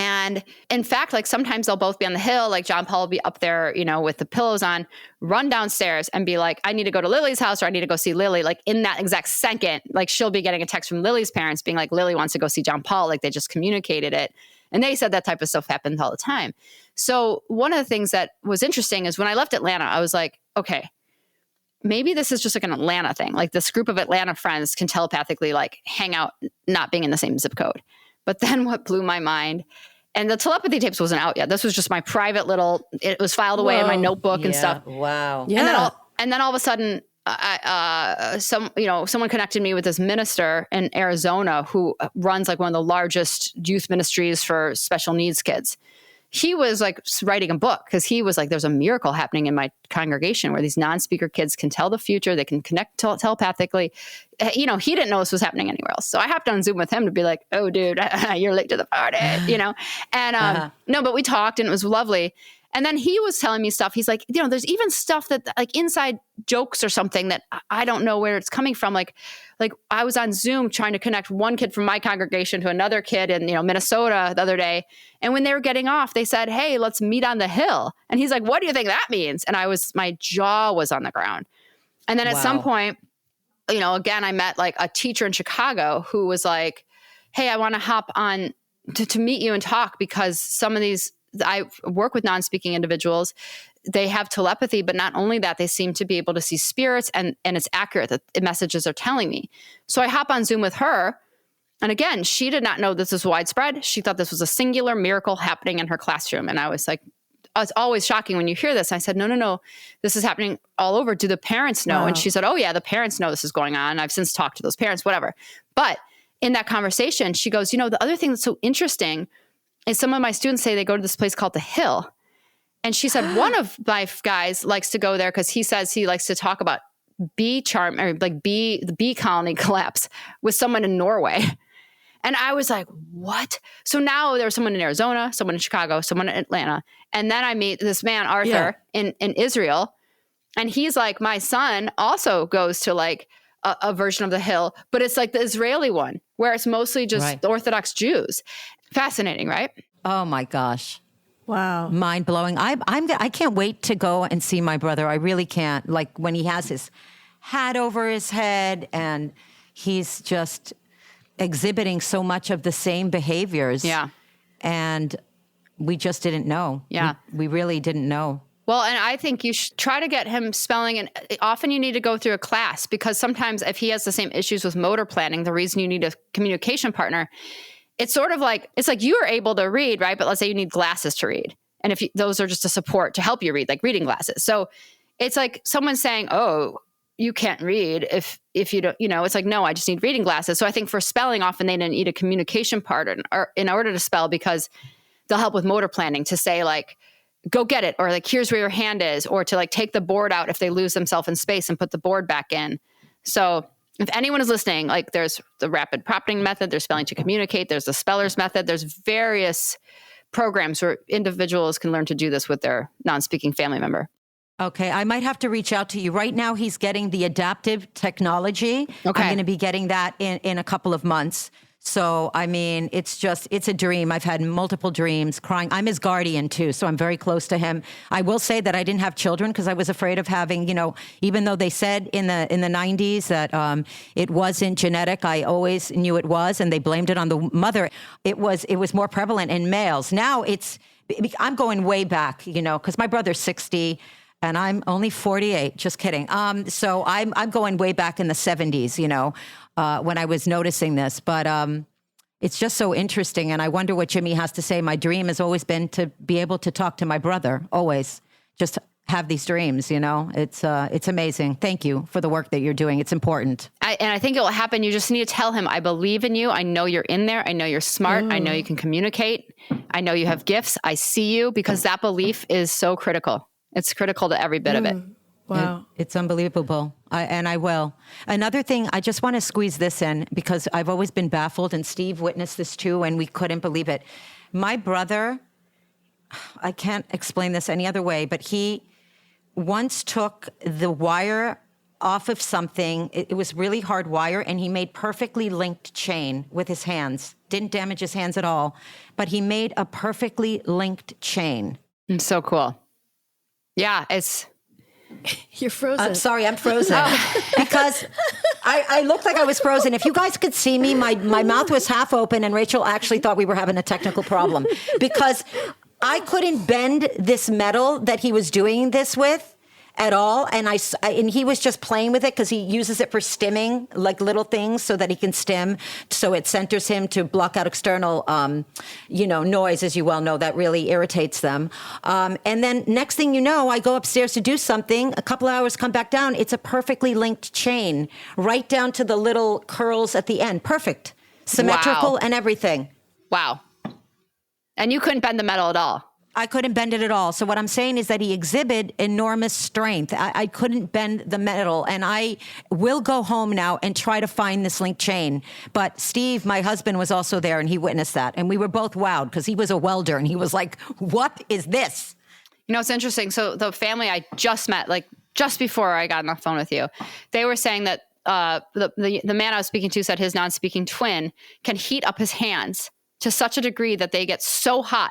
And in fact, like sometimes they'll both be on the hill, like John Paul will be up there, you know, with the pillows on, run downstairs and be like, I need to go to Lily's house or I need to go see Lily. Like in that exact second, like she'll be getting a text from Lily's parents being like, Lily wants to go see John Paul. Like they just communicated it. And they said that type of stuff happens all the time. So one of the things that was interesting is when I left Atlanta, I was like, okay, maybe this is just like an Atlanta thing. Like this group of Atlanta friends can telepathically like hang out, not being in the same zip code. But then what blew my mind, and the telepathy tapes wasn't out yet. This was just my private little, it was filed away in my notebook and stuff. Wow. Yeah. And then all of a sudden, someone connected me with this minister in Arizona who runs like one of the largest youth ministries for special needs kids. He was like writing a book because he was like, there's a miracle happening in my congregation where these non-speaker kids can tell the future. They can connect telepathically. You know, he didn't know this was happening anywhere else. So I hopped on Zoom with him to be like, oh, dude, you're late to the party, you know? And no, but we talked and it was lovely. And then he was telling me stuff. He's like, you know, there's even stuff that like inside jokes or something that I don't know where it's coming from. Like I was on Zoom trying to connect one kid from my congregation to another kid in, you know, Minnesota the other day. And when they were getting off, they said, hey, let's meet on the hill. And he's like, what do you think that means? And my jaw was on the ground. And then at some point, you know, again, I met like a teacher in Chicago who was like, hey, I want to hop on to meet you and talk because some of these, I work with non-speaking individuals. They have telepathy, but not only that, they seem to be able to see spirits and it's accurate that the messages are telling me. So I hop on Zoom with her. And again, she did not know this was widespread. She thought this was a singular miracle happening in her classroom. And I was like, it's always shocking when you hear this. I said, no, this is happening all over. Do the parents know? Wow. And she said, oh yeah, the parents know this is going on. I've since talked to those parents, whatever. But in that conversation, she goes, you know, the other thing that's so interesting is some of my students say they go to this place called The Hill. And she said, one of my guys likes to go there because he says he likes to talk about bee charm or like the bee colony collapse with someone in Norway. And I was like, what? So now there's someone in Arizona, someone in Chicago, someone in Atlanta. And then I meet this man, Arthur, in Israel. And he's like, my son also goes to like a version of The Hill, but it's like the Israeli one where it's mostly just Orthodox Jews. Fascinating, right? Oh my gosh. Wow. Mind blowing. I can't wait to go and see my brother. I really can't. Like when he has his hat over his head and he's just exhibiting so much of the same behaviors. Yeah. And we just didn't know. Yeah. We really didn't know. Well, and I think you should try to get him spelling. And often you need to go through a class because sometimes if he has the same issues with motor planning, the reason you need a communication partner, it's sort of like, it's like you are able to read, right? But let's say you need glasses to read. And if those are just a support to help you read, like reading glasses. So it's like someone saying, oh, you can't read if you don't, you know, it's like, no, I just need reading glasses. So I think for spelling, often they need a communication partner in order to spell because they'll help with motor planning to say like, go get it, or like, here's where your hand is, or to like take the board out if they lose themselves in space and put the board back in. So if anyone is listening, like there's the rapid prompting method, there's spelling to communicate, there's the spellers method, there's various programs where individuals can learn to do this with their non-speaking family member. Okay, I might have to reach out to you. Right now, he's getting the adaptive technology. Okay. I'm going to be getting that in a couple of months. So, I mean, it's a dream. I've had multiple dreams crying. I'm his guardian too, so I'm very close to him. I will say that I didn't have children because I was afraid of having, you know, even though they said in the 90s that it wasn't genetic, I always knew it was, and they blamed it on the mother. It was more prevalent in males. Now I'm going way back, you know, because my brother's 60. And I'm only 48, just kidding. So I'm going way back in the 70s, you know, when I was noticing this. But it's just so interesting. And I wonder what Jimmy has to say. My dream has always been to be able to talk to my brother, always. Just have these dreams, you know. It's amazing. Thank you for the work that you're doing. It's important. And I think it will happen. You just need to tell him, I believe in you. I know you're in there. I know you're smart. I know you can communicate. I know you have gifts. I see you, because that belief is so critical. It's critical to every bit of it. Wow. It's unbelievable. I will. Another thing, I just want to squeeze this in because I've always been baffled, and Steve witnessed this too, and we couldn't believe it. My brother, I can't explain this any other way, but he once took the wire off of something. It was really hard wire, and he made perfectly linked chain with his hands. didn't damage his hands at all, but he made a perfectly linked chain. It's so cool. Yeah, it's... You're frozen. I'm sorry, I'm frozen. Because I looked like I was frozen. If you guys could see me, my mouth was half open, and Rachel actually thought we were having a technical problem because I couldn't bend this metal that he was doing this with at all. And and he was just playing with it because he uses it for stimming, like little things so that he can stim. So it centers him to block out external, noise, as you well know, that really irritates them. And then next thing you know, I go upstairs to do something. A couple hours, come back down. It's a perfectly linked chain right down to the little curls at the end. Perfect. Symmetrical and everything. Wow. And you couldn't bend the metal at all. I couldn't bend it at all. So what I'm saying is that he exhibited enormous strength. I couldn't bend the metal, and I will go home now and try to find this link chain. But Steve, my husband, was also there, and he witnessed that. And we were both wowed because he was a welder, and he was like, what is this? You know, it's interesting. So the family I just met, like just before I got on the phone with you, they were saying that the man I was speaking to said his non-speaking twin can heat up his hands to such a degree that they get so hot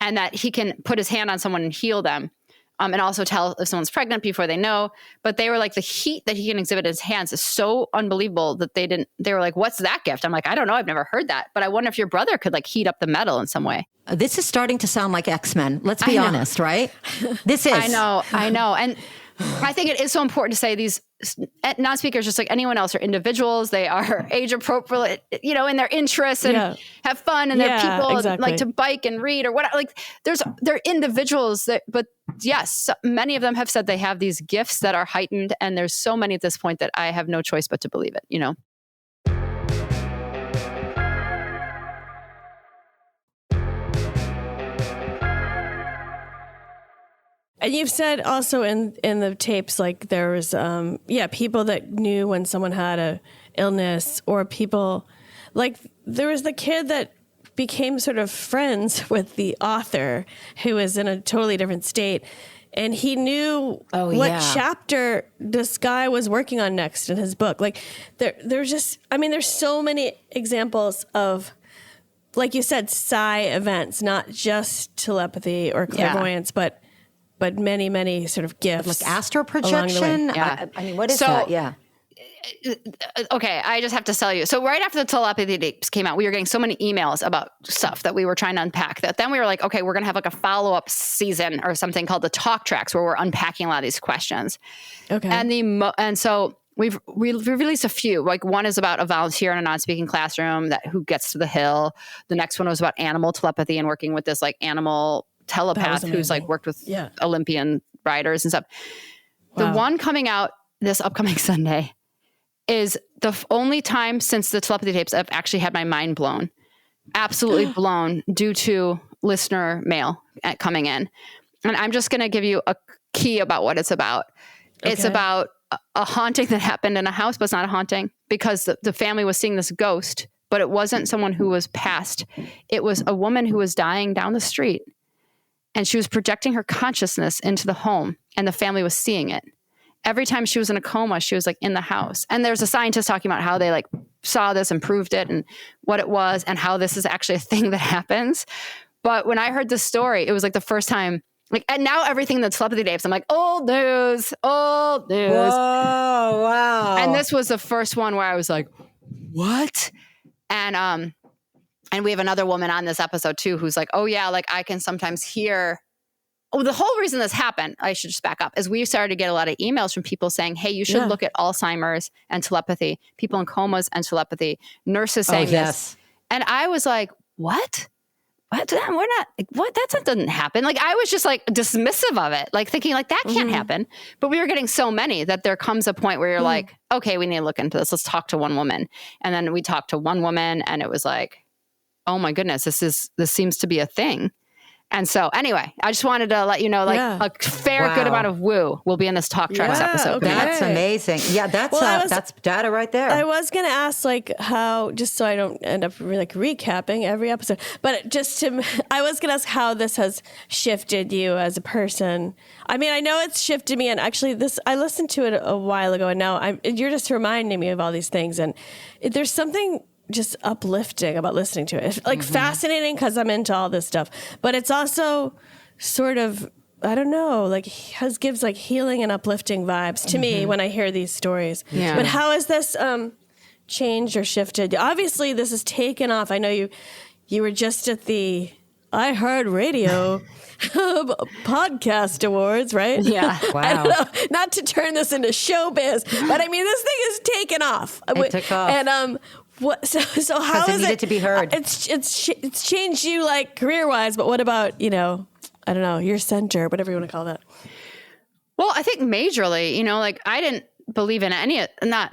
and that he can put his hand on someone and heal them, and also tell if someone's pregnant before they know. But they were like, the heat that he can exhibit in his hands is so unbelievable that they were like, what's that gift? I'm like, I don't know. I've never heard that. But I wonder if your brother could like heat up the metal in some way. This is starting to sound like X-Men. Let's be honest, right? This is. I know. And I think it is so important to say these non-speakers, just like anyone else, are individuals. They are age appropriate, in their interests and have fun, and they're people like to bike and read or whatever. Like they're individuals but yes, many of them have said they have these gifts that are heightened, and there's so many at this point that I have no choice but to believe it, And you've said also in the tapes, like there was, people that knew when someone had a illness, or people, like there was the kid that became sort of friends with the author who was in a totally different state. And he knew what chapter this guy was working on next in his book. Like there's so many examples of, like you said, psi events, not just telepathy or clairvoyance, but many, many sort of gifts. Like astral projection? Yeah. I mean, what is that? Yeah. Okay, I just have to tell you. So right after the Telepathy Tapes came out, we were getting so many emails about stuff that we were trying to unpack that then we were like, okay, we're going to have like a follow-up season or something called the Talk Tracks, where we're unpacking a lot of these questions. Okay. And so we released a few. Like one is about a volunteer in a non-speaking classroom who gets to the hill. The next one was about animal telepathy and working with this like animal telepath who's like worked with Olympian riders and stuff. Wow. The one coming out this upcoming Sunday is the only time since the Telepathy Tapes I've actually had my mind blown, absolutely blown, due to listener mail coming in. And I'm just going to give you a key about what it's about. Okay. It's about a haunting that happened in a house, but it's not a haunting because the family was seeing this ghost, but it wasn't someone who was passed. It was a woman who was dying down the street, and she was projecting her consciousness into the home, and the family was seeing it. Every time she was in a coma, she was like in the house. And there's a scientist talking about how they like saw this and proved it and what it was and how this is actually a thing that happens. But when I heard this story, it was like the first time, like, and now everything that's Telepathy Tapes, I'm like, old news. Whoa, wow. And this was the first one where I was like, what? And we have another woman on this episode too, who's like, oh yeah, like I can sometimes hear. Oh, the whole reason this happened, I should just back up, is we started to get a lot of emails from people saying, hey, you should look at Alzheimer's and telepathy, people in comas and telepathy, nurses saying this. And I was like, what? What? We're not, what? That doesn't happen. Like, I was just like dismissive of it, like thinking like that can't happen. But we were getting so many that there comes a point where you're like, okay, we need to look into this. Let's talk to one woman. And then we talked to one woman and it was like, oh my goodness, this seems to be a thing. And so anyway, I just wanted to let you know, like a fair good amount of woo will be in this Talk Tracks episode. Okay. That's amazing. Yeah, that's data right there. I was going to ask like how, just so I don't end up like recapping every episode, but I was going to ask how this has shifted you as a person. I mean, I know it's shifted me, and actually I listened to it a while ago, and now you're just reminding me of all these things. And there's something just uplifting about listening to it. It's like fascinating because I'm into all this stuff, but it's also sort of, I don't know, like gives like healing and uplifting vibes to me when I hear these stories. Yeah. But how has this changed or shifted? Obviously, this has taken off. I know you were just at the iHeartRadio podcast awards, right? Yeah. Wow. I don't know, not to turn this into showbiz, but I mean, this thing is taken off. It took off. And so how it is needed to be heard. It's changed you like career wise, but what about, I don't know, your center, whatever you want to call that. Well, I think majorly, like I didn't believe in any of it's not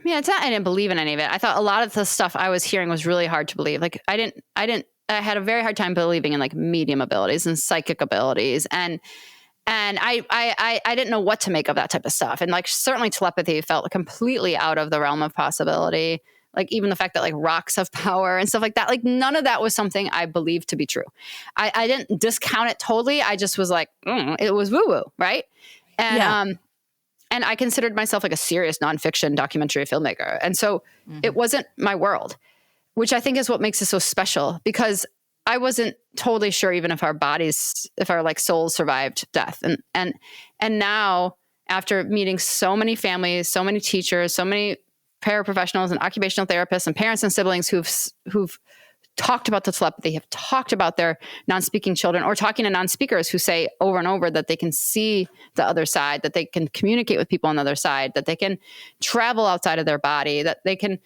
I didn't believe in any of it. I thought a lot of the stuff I was hearing was really hard to believe. Like I had a very hard time believing in like medium abilities and psychic abilities. And I didn't know what to make of that type of stuff. And like certainly telepathy felt completely out of the realm of possibility. Like even the fact that like rocks have power and stuff like that, like none of that was something I believed to be true. I didn't discount it totally. I just was like, it was woo-woo, right? And and I considered myself like a serious nonfiction documentary filmmaker. And so it wasn't my world, which I think is what makes it so special, because I wasn't totally sure even if our like souls survived death. And now after meeting so many families, so many teachers, so many paraprofessionals and occupational therapists and parents and siblings who've talked about the telepathy, have talked about their non-speaking children, or talking to non-speakers who say over and over that they can see the other side, that they can communicate with people on the other side, that they can travel outside of their body, that they can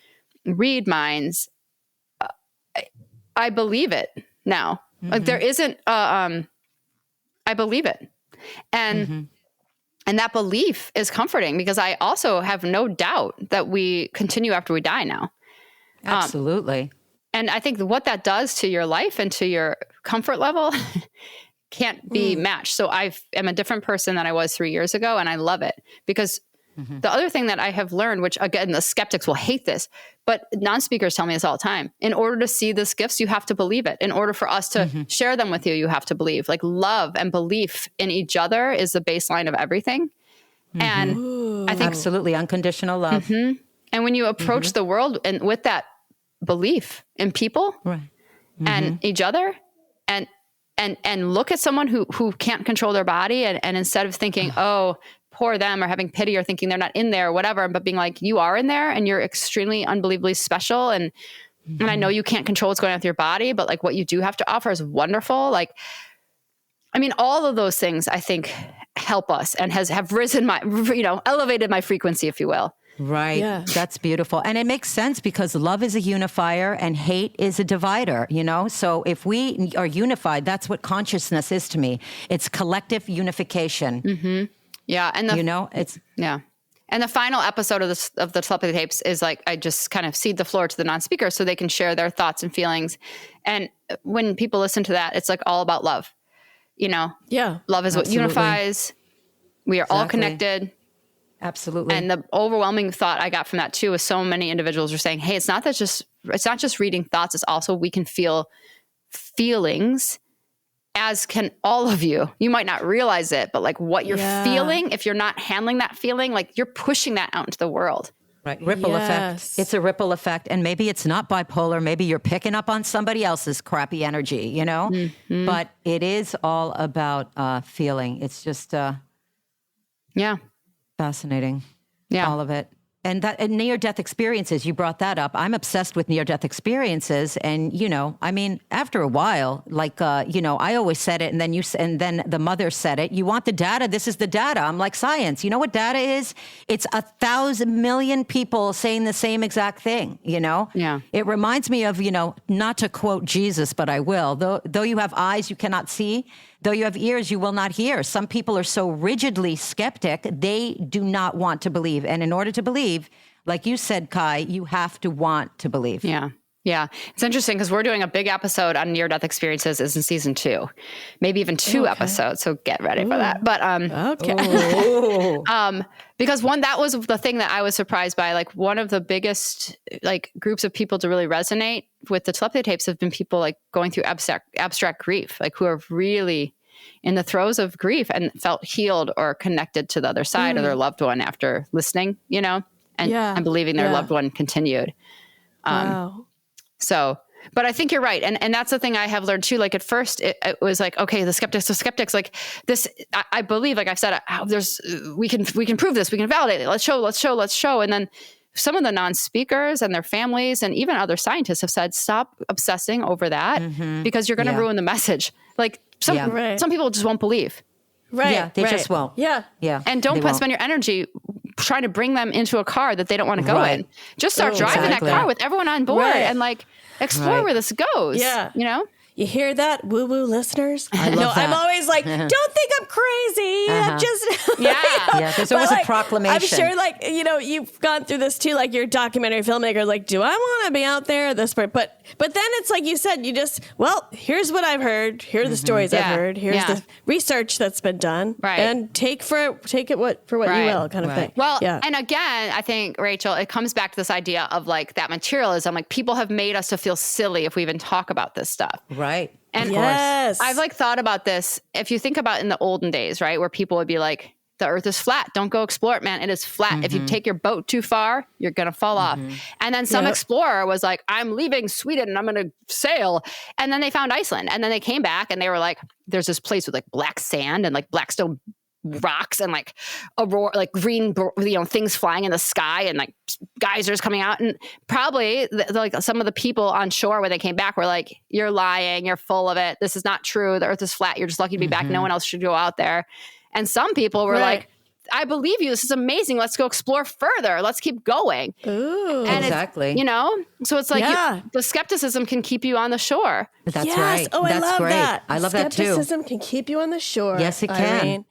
read minds. I believe it now. Like there isn't, I believe it. And that belief is comforting, because I also have no doubt that we continue after we die now. Absolutely. And I think what that does to your life and to your comfort level can't be matched. So I am a different person than I was 3 years ago, and I love it, because the other thing that I have learned, which again, the skeptics will hate this, but non-speakers tell me this all the time. In order to see these gifts, you have to believe it. In order for us to share them with you, you have to believe. Like love and belief in each other is the baseline of everything. And I think Absolutely. Unconditional love. And when you approach the world and with that belief in people and each other, and look at someone who can't control their body, and instead of thinking, oh, poor them, or having pity, or thinking they're not in there or whatever, but being like, you are in there and you're extremely unbelievably special. And I know you can't control what's going on with your body, but like what you do have to offer is wonderful. Like, I mean, all of those things I think help us and have risen my, elevated my frequency, if you will. Right. Yeah. That's beautiful. And it makes sense, because love is a unifier and hate is a divider, So if we are unified, that's what consciousness is to me. It's collective unification. Yeah. And and the final episode of the Telepathy Tapes is like, I just kind of cede the floor to the non-speaker so they can share their thoughts and feelings. And when people listen to that, it's like all about love. Yeah. Love is what unifies. We are all connected. Absolutely. And the overwhelming thought I got from that too is so many individuals are saying, hey, it's not just reading thoughts. It's also, we can feel feelings, as can all of you. You might not realize it, but like what you're feeling, if you're not handling that feeling, like you're pushing that out into the world. Right. Ripple effect. It's a ripple effect. And maybe it's not bipolar. Maybe you're picking up on somebody else's crappy energy, But it is all about feeling. It's just fascinating. Yeah. All of it. And near-death experiences, you brought that up. I'm obsessed with near-death experiences. And, after a while, like, I always said it, and then the mother said it. You want the data? This is the data. I'm like, science. You know what data is? It's 1,000 million people saying the same exact thing, Yeah. It reminds me of, not to quote Jesus, but I will. Though you have eyes, you cannot see. Though you have ears, you will not hear. Some people are so rigidly skeptic, they do not want to believe. And in order to believe, like you said, Ky, you have to want to believe. Yeah. Yeah. It's interesting because we're doing a big episode on near-death experiences is in season 2, maybe even 2 episodes. So get ready for that. But, because that was the thing that I was surprised by. Like one of the biggest like groups of people to really resonate with the Telepathy Tapes have been people like going through abstract grief, like who are really in the throes of grief and felt healed or connected to the other side of their loved one after listening, and believing their loved one continued. Wow. So, but I think you're right. And that's the thing I have learned too. Like at first it was like, okay, the skeptics like this, I believe, like I've said, we can prove this, we can validate it. Let's show. And then some of the non-speakers and their families and even other scientists have said, stop obsessing over that because you're going to ruin the message. Like some people just won't believe. Right. Yeah, they just won't. Yeah. Yeah. And don't spend your energy trying to bring them into a car that they don't want to go in. Just start driving that car with everyone on board and like explore where this goes. Yeah. You know? You hear that, woo-woo listeners? I love that. I'm always like, don't think I'm crazy. I'm just... Yeah. There's always But, a proclamation. I'm sure, like, you've gone through this too, like, you're a documentary filmmaker, like, do I want to be out there at this point? But then it's like you said, you just, here's what I've heard. Here are the stories I've heard. Here's the research that's been done. Right. And take it for what you will kind of thing. Well, and again, I think, Rachel, it comes back to this idea of like that materialism. Like people have made us to feel silly if we even talk about this stuff. Right. And yes. I've like thought about this. If you think about in the olden days, right, where people would be like, the earth is flat. Don't go explore it, man. It is flat. If you take your boat too far, you're going to fall off. And then some explorer was like, I'm leaving Sweden and I'm going to sail. And then they found Iceland. And then they came back and they were like, there's this place with like black sand and like black stone rocks and like aurora, like green, things flying in the sky and like geysers coming out. And probably like some of the people on shore when they came back were like, you're lying, you're full of it. This is not true. The earth is flat. You're just lucky to be back. No one else should go out there. And some people were like, I believe you. This is amazing. Let's go explore further. Let's keep going. Ooh. And exactly. So it's like the skepticism can keep you on the shore. That's right. Oh, That's I love great. that. I love that too. Skepticism can keep you on the shore. Yes, it can. Irene.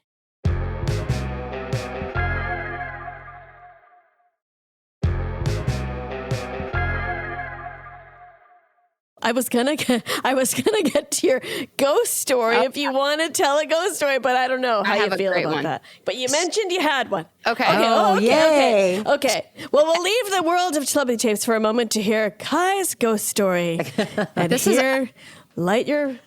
I was gonna get to your ghost story if you want to tell a ghost story, but I don't know how you feel about that. But you mentioned you had one. Okay. Okay. Well, we'll leave the world of Telepathy Tapes for a moment to hear Ky's ghost story. And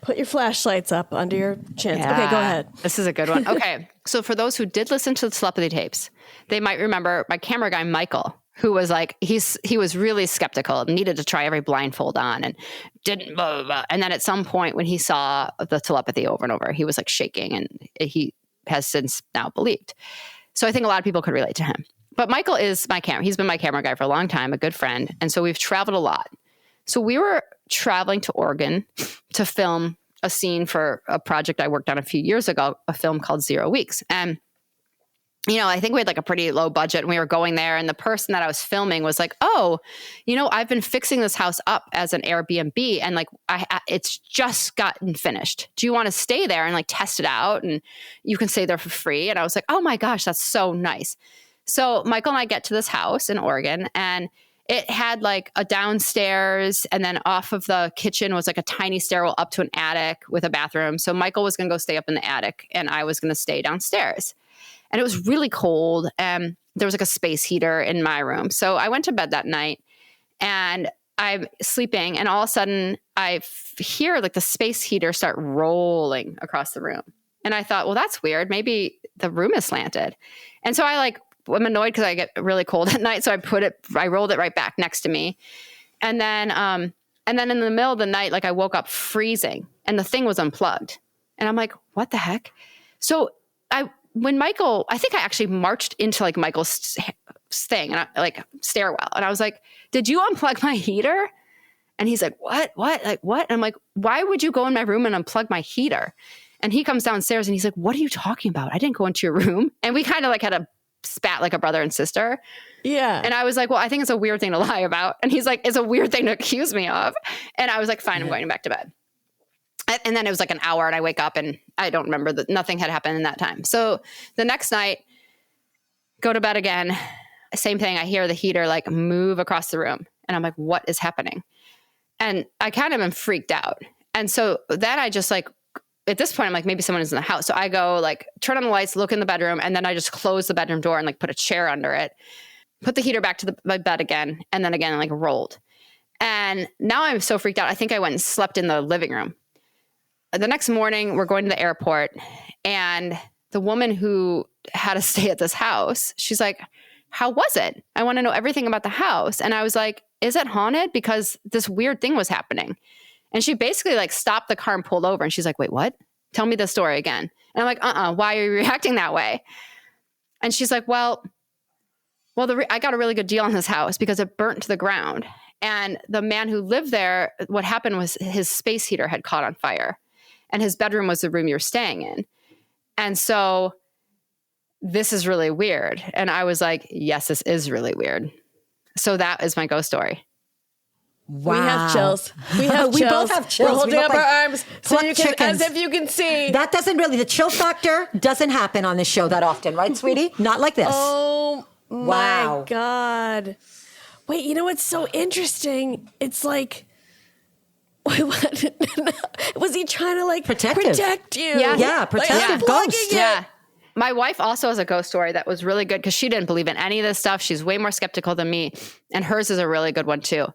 put your flashlights up under your chins. Yeah. Okay, go ahead. This is a good one. Okay. So for those who did listen to the Telepathy Tapes, they might remember my camera guy, Michael, who was like, he was really skeptical and needed to try every blindfold on and didn't blah, blah, blah. And then at some point when he saw the telepathy over and over, he was like shaking and he has since now believed. So I think a lot of people could relate to him. But Michael is he's been my camera guy for a long time, a good friend. And so we've traveled a lot. So we were traveling to Oregon to film a scene for a project I worked on a few years ago, a film called 0 Weeks. And I think we had like a pretty low budget and we were going there and the person that I was filming was like, I've been fixing this house up as an Airbnb and like it's just gotten finished. Do you want to stay there and like test it out and you can stay there for free? And I was like, oh my gosh, that's so nice. So Michael and I get to this house in Oregon and it had like a downstairs and then off of the kitchen was like a tiny stairwell up to an attic with a bathroom. So Michael was going to go stay up in the attic and I was going to stay downstairs. And it was really cold. And there was like a space heater in my room. So I went to bed that night and I'm sleeping. And all of a sudden I hear like the space heater start rolling across the room. And I thought, well, that's weird. Maybe the room is slanted. And so I'm annoyed because I get really cold at night. So I rolled it right back next to me. And then in the middle of the night, like I woke up freezing and the thing was unplugged. And I'm like, what the heck? So when Michael, I think I actually marched into like Michael's thing and stairwell. And I was like, did you unplug my heater? And he's like, what? Like what? And I'm like, why would you go in my room and unplug my heater? And he comes downstairs and he's like, what are you talking about? I didn't go into your room. And we kind of like had a spat like a brother and sister. Yeah. And I was like, well, I think it's a weird thing to lie about. And he's like, it's a weird thing to accuse me of. And I was like, fine, I'm going back to bed. And then it was like an hour and I wake up and I don't remember that nothing had happened in that time. So the next night, go to bed again. Same thing. I hear the heater like move across the room and I'm like, what is happening? And I kind of am freaked out. And so then I just like, at this point, I'm like, maybe someone is in the house. So I go like turn on the lights, look in the bedroom. And then I just close the bedroom door and like put a chair under it, put the heater back to my bed again. And then again, like rolled. And now I'm so freaked out. I think I went and slept in the living room. The next morning, we're going to the airport, and the woman who had to stay at this house, she's like, how was it? I want to know everything about the house. And I was like, is it haunted? Because this weird thing was happening. And she basically like stopped the car and pulled over. And she's like, wait, what? Tell me the story again. And I'm like, why are you reacting that way? And she's like, well, I got a really good deal on this house because it burnt to the ground. And the man who lived there, what happened was his space heater had caught on fire. And his bedroom was the room you're staying in. And so this is really weird. And I was like, yes, this is really weird. So that is my ghost story. Wow. We have chills. We have We chills. both have chills. We're holding We look up our like arms so you can, chickens. as if you can see. That doesn't really, the chill factor doesn't happen on this show that often, right, sweetie? Not like this. Oh Wow. my God. Wait, you know what's so interesting? It's like, what? Was he trying to like Protective. protect you? Yeah, protective ghost. Yeah. My wife also has a ghost story that was really good because she didn't believe in any of this stuff. She's way more skeptical than me. And hers is a really good one too.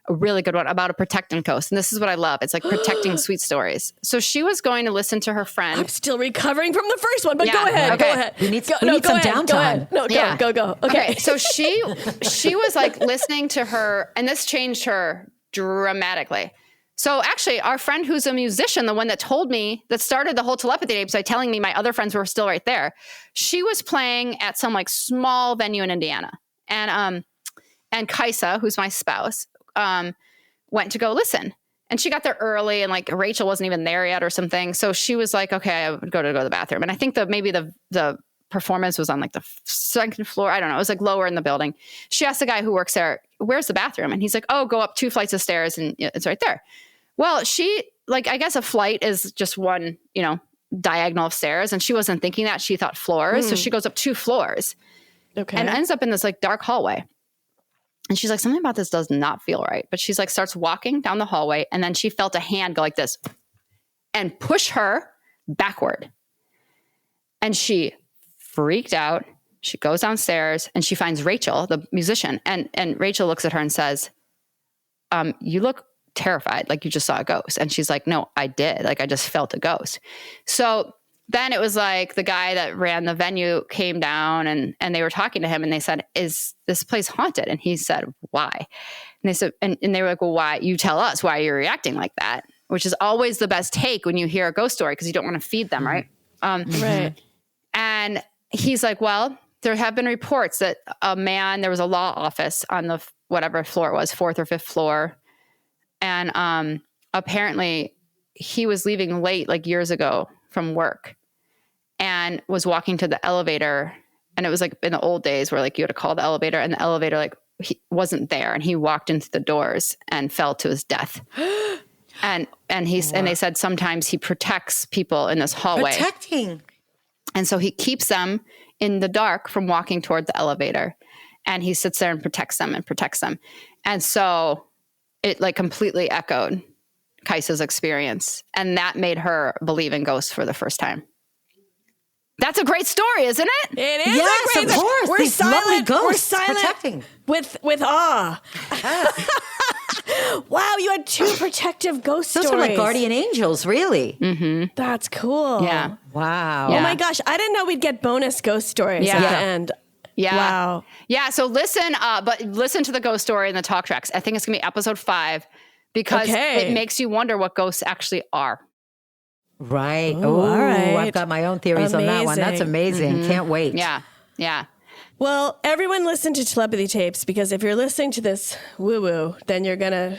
A really good one about a protecting ghost. And this is what I love. It's like protecting sweet stories. So she was going to listen to her friend. I'm still recovering from the first one, but Yeah, go ahead. okay. Go ahead. We need go, some ahead, downtime. Go ahead. No, go, Yeah. go. Okay. So she was like listening to her, and this changed her dramatically. So actually, our friend who's a musician, the one that told me, that started the whole telepathy tapes by telling me my other friends were still right there, she was playing at some like small venue in Indiana. And Kysa, who's my spouse, went to go listen. And she got there early, and like Rachel wasn't even there yet or something. So she was like, okay, I would go to the bathroom. And I think maybe the performance was on like the second floor. I don't know. It was like lower in the building. She asked the guy who works there, where's the bathroom? And he's like, oh, go up 2 flights of stairs and it's right there. Well, she, like, I guess a flight is just one, diagonal of stairs. And she wasn't thinking that. She thought floors. So she goes up 2 floors and ends up in this like dark hallway. And she's like, something about this does not feel right. But she's like, starts walking down the hallway. And then she felt a hand go like this and push her backward. And she freaked out. She goes downstairs and she finds Rachel, the musician. And Rachel looks at her and says, you look terrified, like you just saw a ghost. And she's like, no, I did. Like, I just felt a ghost. So then it was like the guy that ran the venue came down and they were talking to him and they said, is this place haunted? And he said, why? And they said, and they were like, well, why? You tell us why you're reacting like that, which is always the best take when you hear a ghost story because you don't want to feed them, right? Right. And he's like, well, there have been reports that there was a law office on the whatever floor it was, 4th or 5th floor. And apparently he was leaving late, like years ago from work, and was walking to the elevator. And it was like in the old days where like you had to call the elevator, and the elevator like he wasn't there, and he walked into the doors and fell to his death. and they said sometimes he protects people in this hallway. Protecting. And so he keeps them in the dark from walking toward the elevator, and he sits there and protects them. And so it like completely echoed Kysa's experience, and that made her believe in ghosts for the first time. That's a great story, isn't it? It is Yes, a great of story. course. We're These silent. lovely ghosts We're silent protecting. with awe. Wow, you had 2 protective ghost Those stories. are like guardian angels, really. Mm-hmm. That's cool. Yeah. Wow. Oh my gosh, I didn't know we'd get bonus ghost stories at the end. Yeah. Wow. Yeah. So listen to the ghost story in the talk tracks. I think it's gonna be episode 5 because it makes you wonder what ghosts actually are. Right. Ooh, Oh, all right. I've got my own theories on that one. That's amazing. Can't wait. Yeah. Yeah. Well, everyone listen to Telepathy Tapes, because if you're listening to this woo-woo, then you're gonna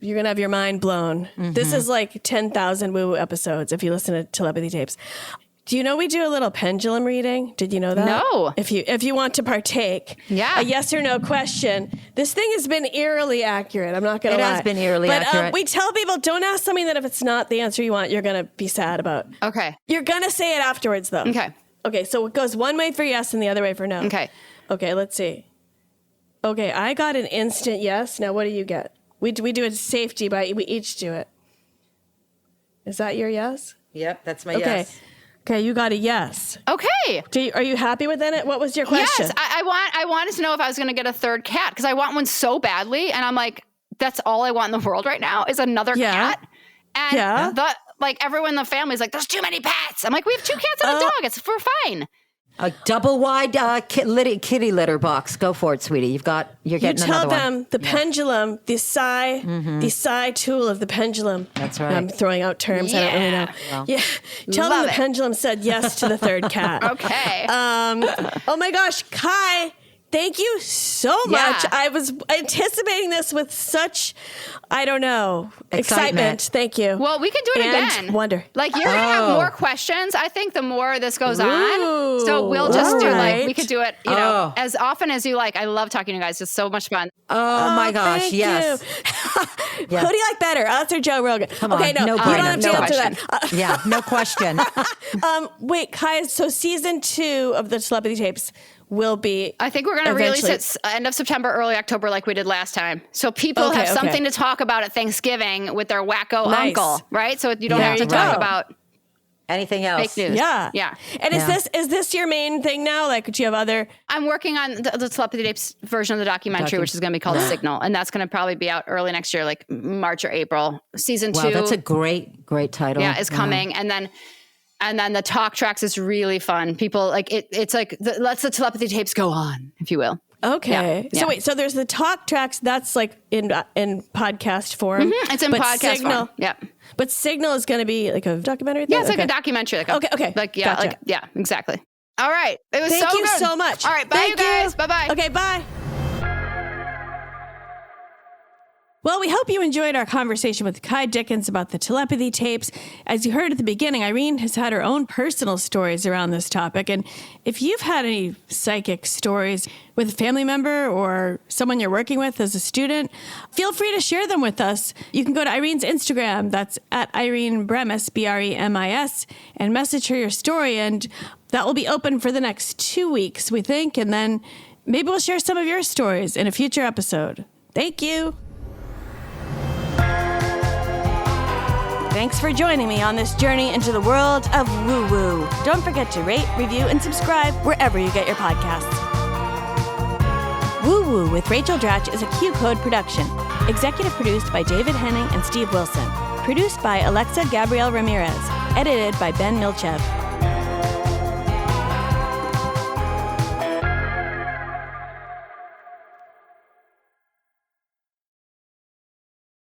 have your mind blown. This is like 10,000 woo-woo episodes if you listen to Telepathy Tapes. Do you know we do a little pendulum reading? Did you know that? No. If you want to partake, Yeah. a yes or no question. This thing has been eerily accurate. I'm not going to lie. It has been eerily accurate. But we tell people, don't ask something that if it's not the answer you want, you're going to be sad about. Okay. You're going to say it afterwards, though. Okay. Okay, so it goes one way for yes and the other way for no. Okay. Okay, let's see. Okay, I got an instant yes. Now, what do you get? We do it safety by we each do it. Is that your yes? Yep, that's my Okay. yes. Okay, you got a yes. Okay. Are you happy with it? What was your question? Yes. I wanted to know if I was going to get a third cat because I want one so badly. And I'm like, that's all I want in the world right now is another cat. And everyone in the family is like, there's too many pets. I'm like, we have 2 cats and a dog. We're fine. A double wide kitty litter box. Go for it, sweetie. You're getting You another tell one. them the pendulum, the psi tool of the pendulum. That's right. I'm throwing out terms I don't really know. Well, Yeah. Tell them love the it. pendulum said yes to the third cat. Okay. Oh my gosh, Ky, thank you so much. Yeah. I was anticipating this with such, I don't know, Excitement. Thank you. Well, we can do it And again. wonder. Like you're gonna have more questions. I think the more this goes on, so we'll just do alright. we could do it, as often as you like. I love talking to you guys. It's so much fun. Oh my gosh, thank yes. you. Who do you like better, us or Joe Rogan? Come on, okay, no, no you brainer, don't have to no answer question. that. Yeah, no question. Wait, Ky, so season 2 of the Telepathy Tapes will be. I think we're going to release eventually- it end of September, early October, like we did last time. So people have something to talk about at Thanksgiving with their wacko Nice. uncle, right? So you don't Yeah, have to right. talk about Anything else? fake news. Yeah. Yeah. And is this your main thing now? Like, do you have other? I'm working on the Telepathy Tapes version of the documentary, which is going to be called Signal. And that's going to probably be out early next year, like March or April. Season 2. Wow, that's a great title. Yeah, is coming. And then the talk tracks is really fun. People like it's like lets the Telepathy Tapes go on, if you will. Okay. Yeah. So wait, so there's the talk tracks that's like in podcast form. It's in but podcast Signal, form. Yeah. But Signal is going to be like a documentary thing? Yeah, it's like a documentary. Like Okay. Gotcha. Exactly. All right. It was Thank so you good. so much. All right. Bye, Thank you guys. Bye-bye. Okay, bye. Well, we hope you enjoyed our conversation with Ky Dickens about the telepathy tapes. As you heard at the beginning, Irene has had her own personal stories around this topic. And if you've had any psychic stories with a family member or someone you're working with as a student, feel free to share them with us. You can go to Irene's Instagram, that's at Irene Bremis, Bremis, and message her your story. And that will be open for the next 2 weeks, we think. And then maybe we'll share some of your stories in a future episode. Thank you. Thanks for joining me on this journey into the world of woo-woo. Don't forget to rate, review, and subscribe wherever you get your podcasts. Woo-woo with Rachel Dratch is a Q Code production. Executive produced by David Henning and Steve Wilson. Produced by Alexa Gabrielle Ramirez. Edited by Ben Milchev.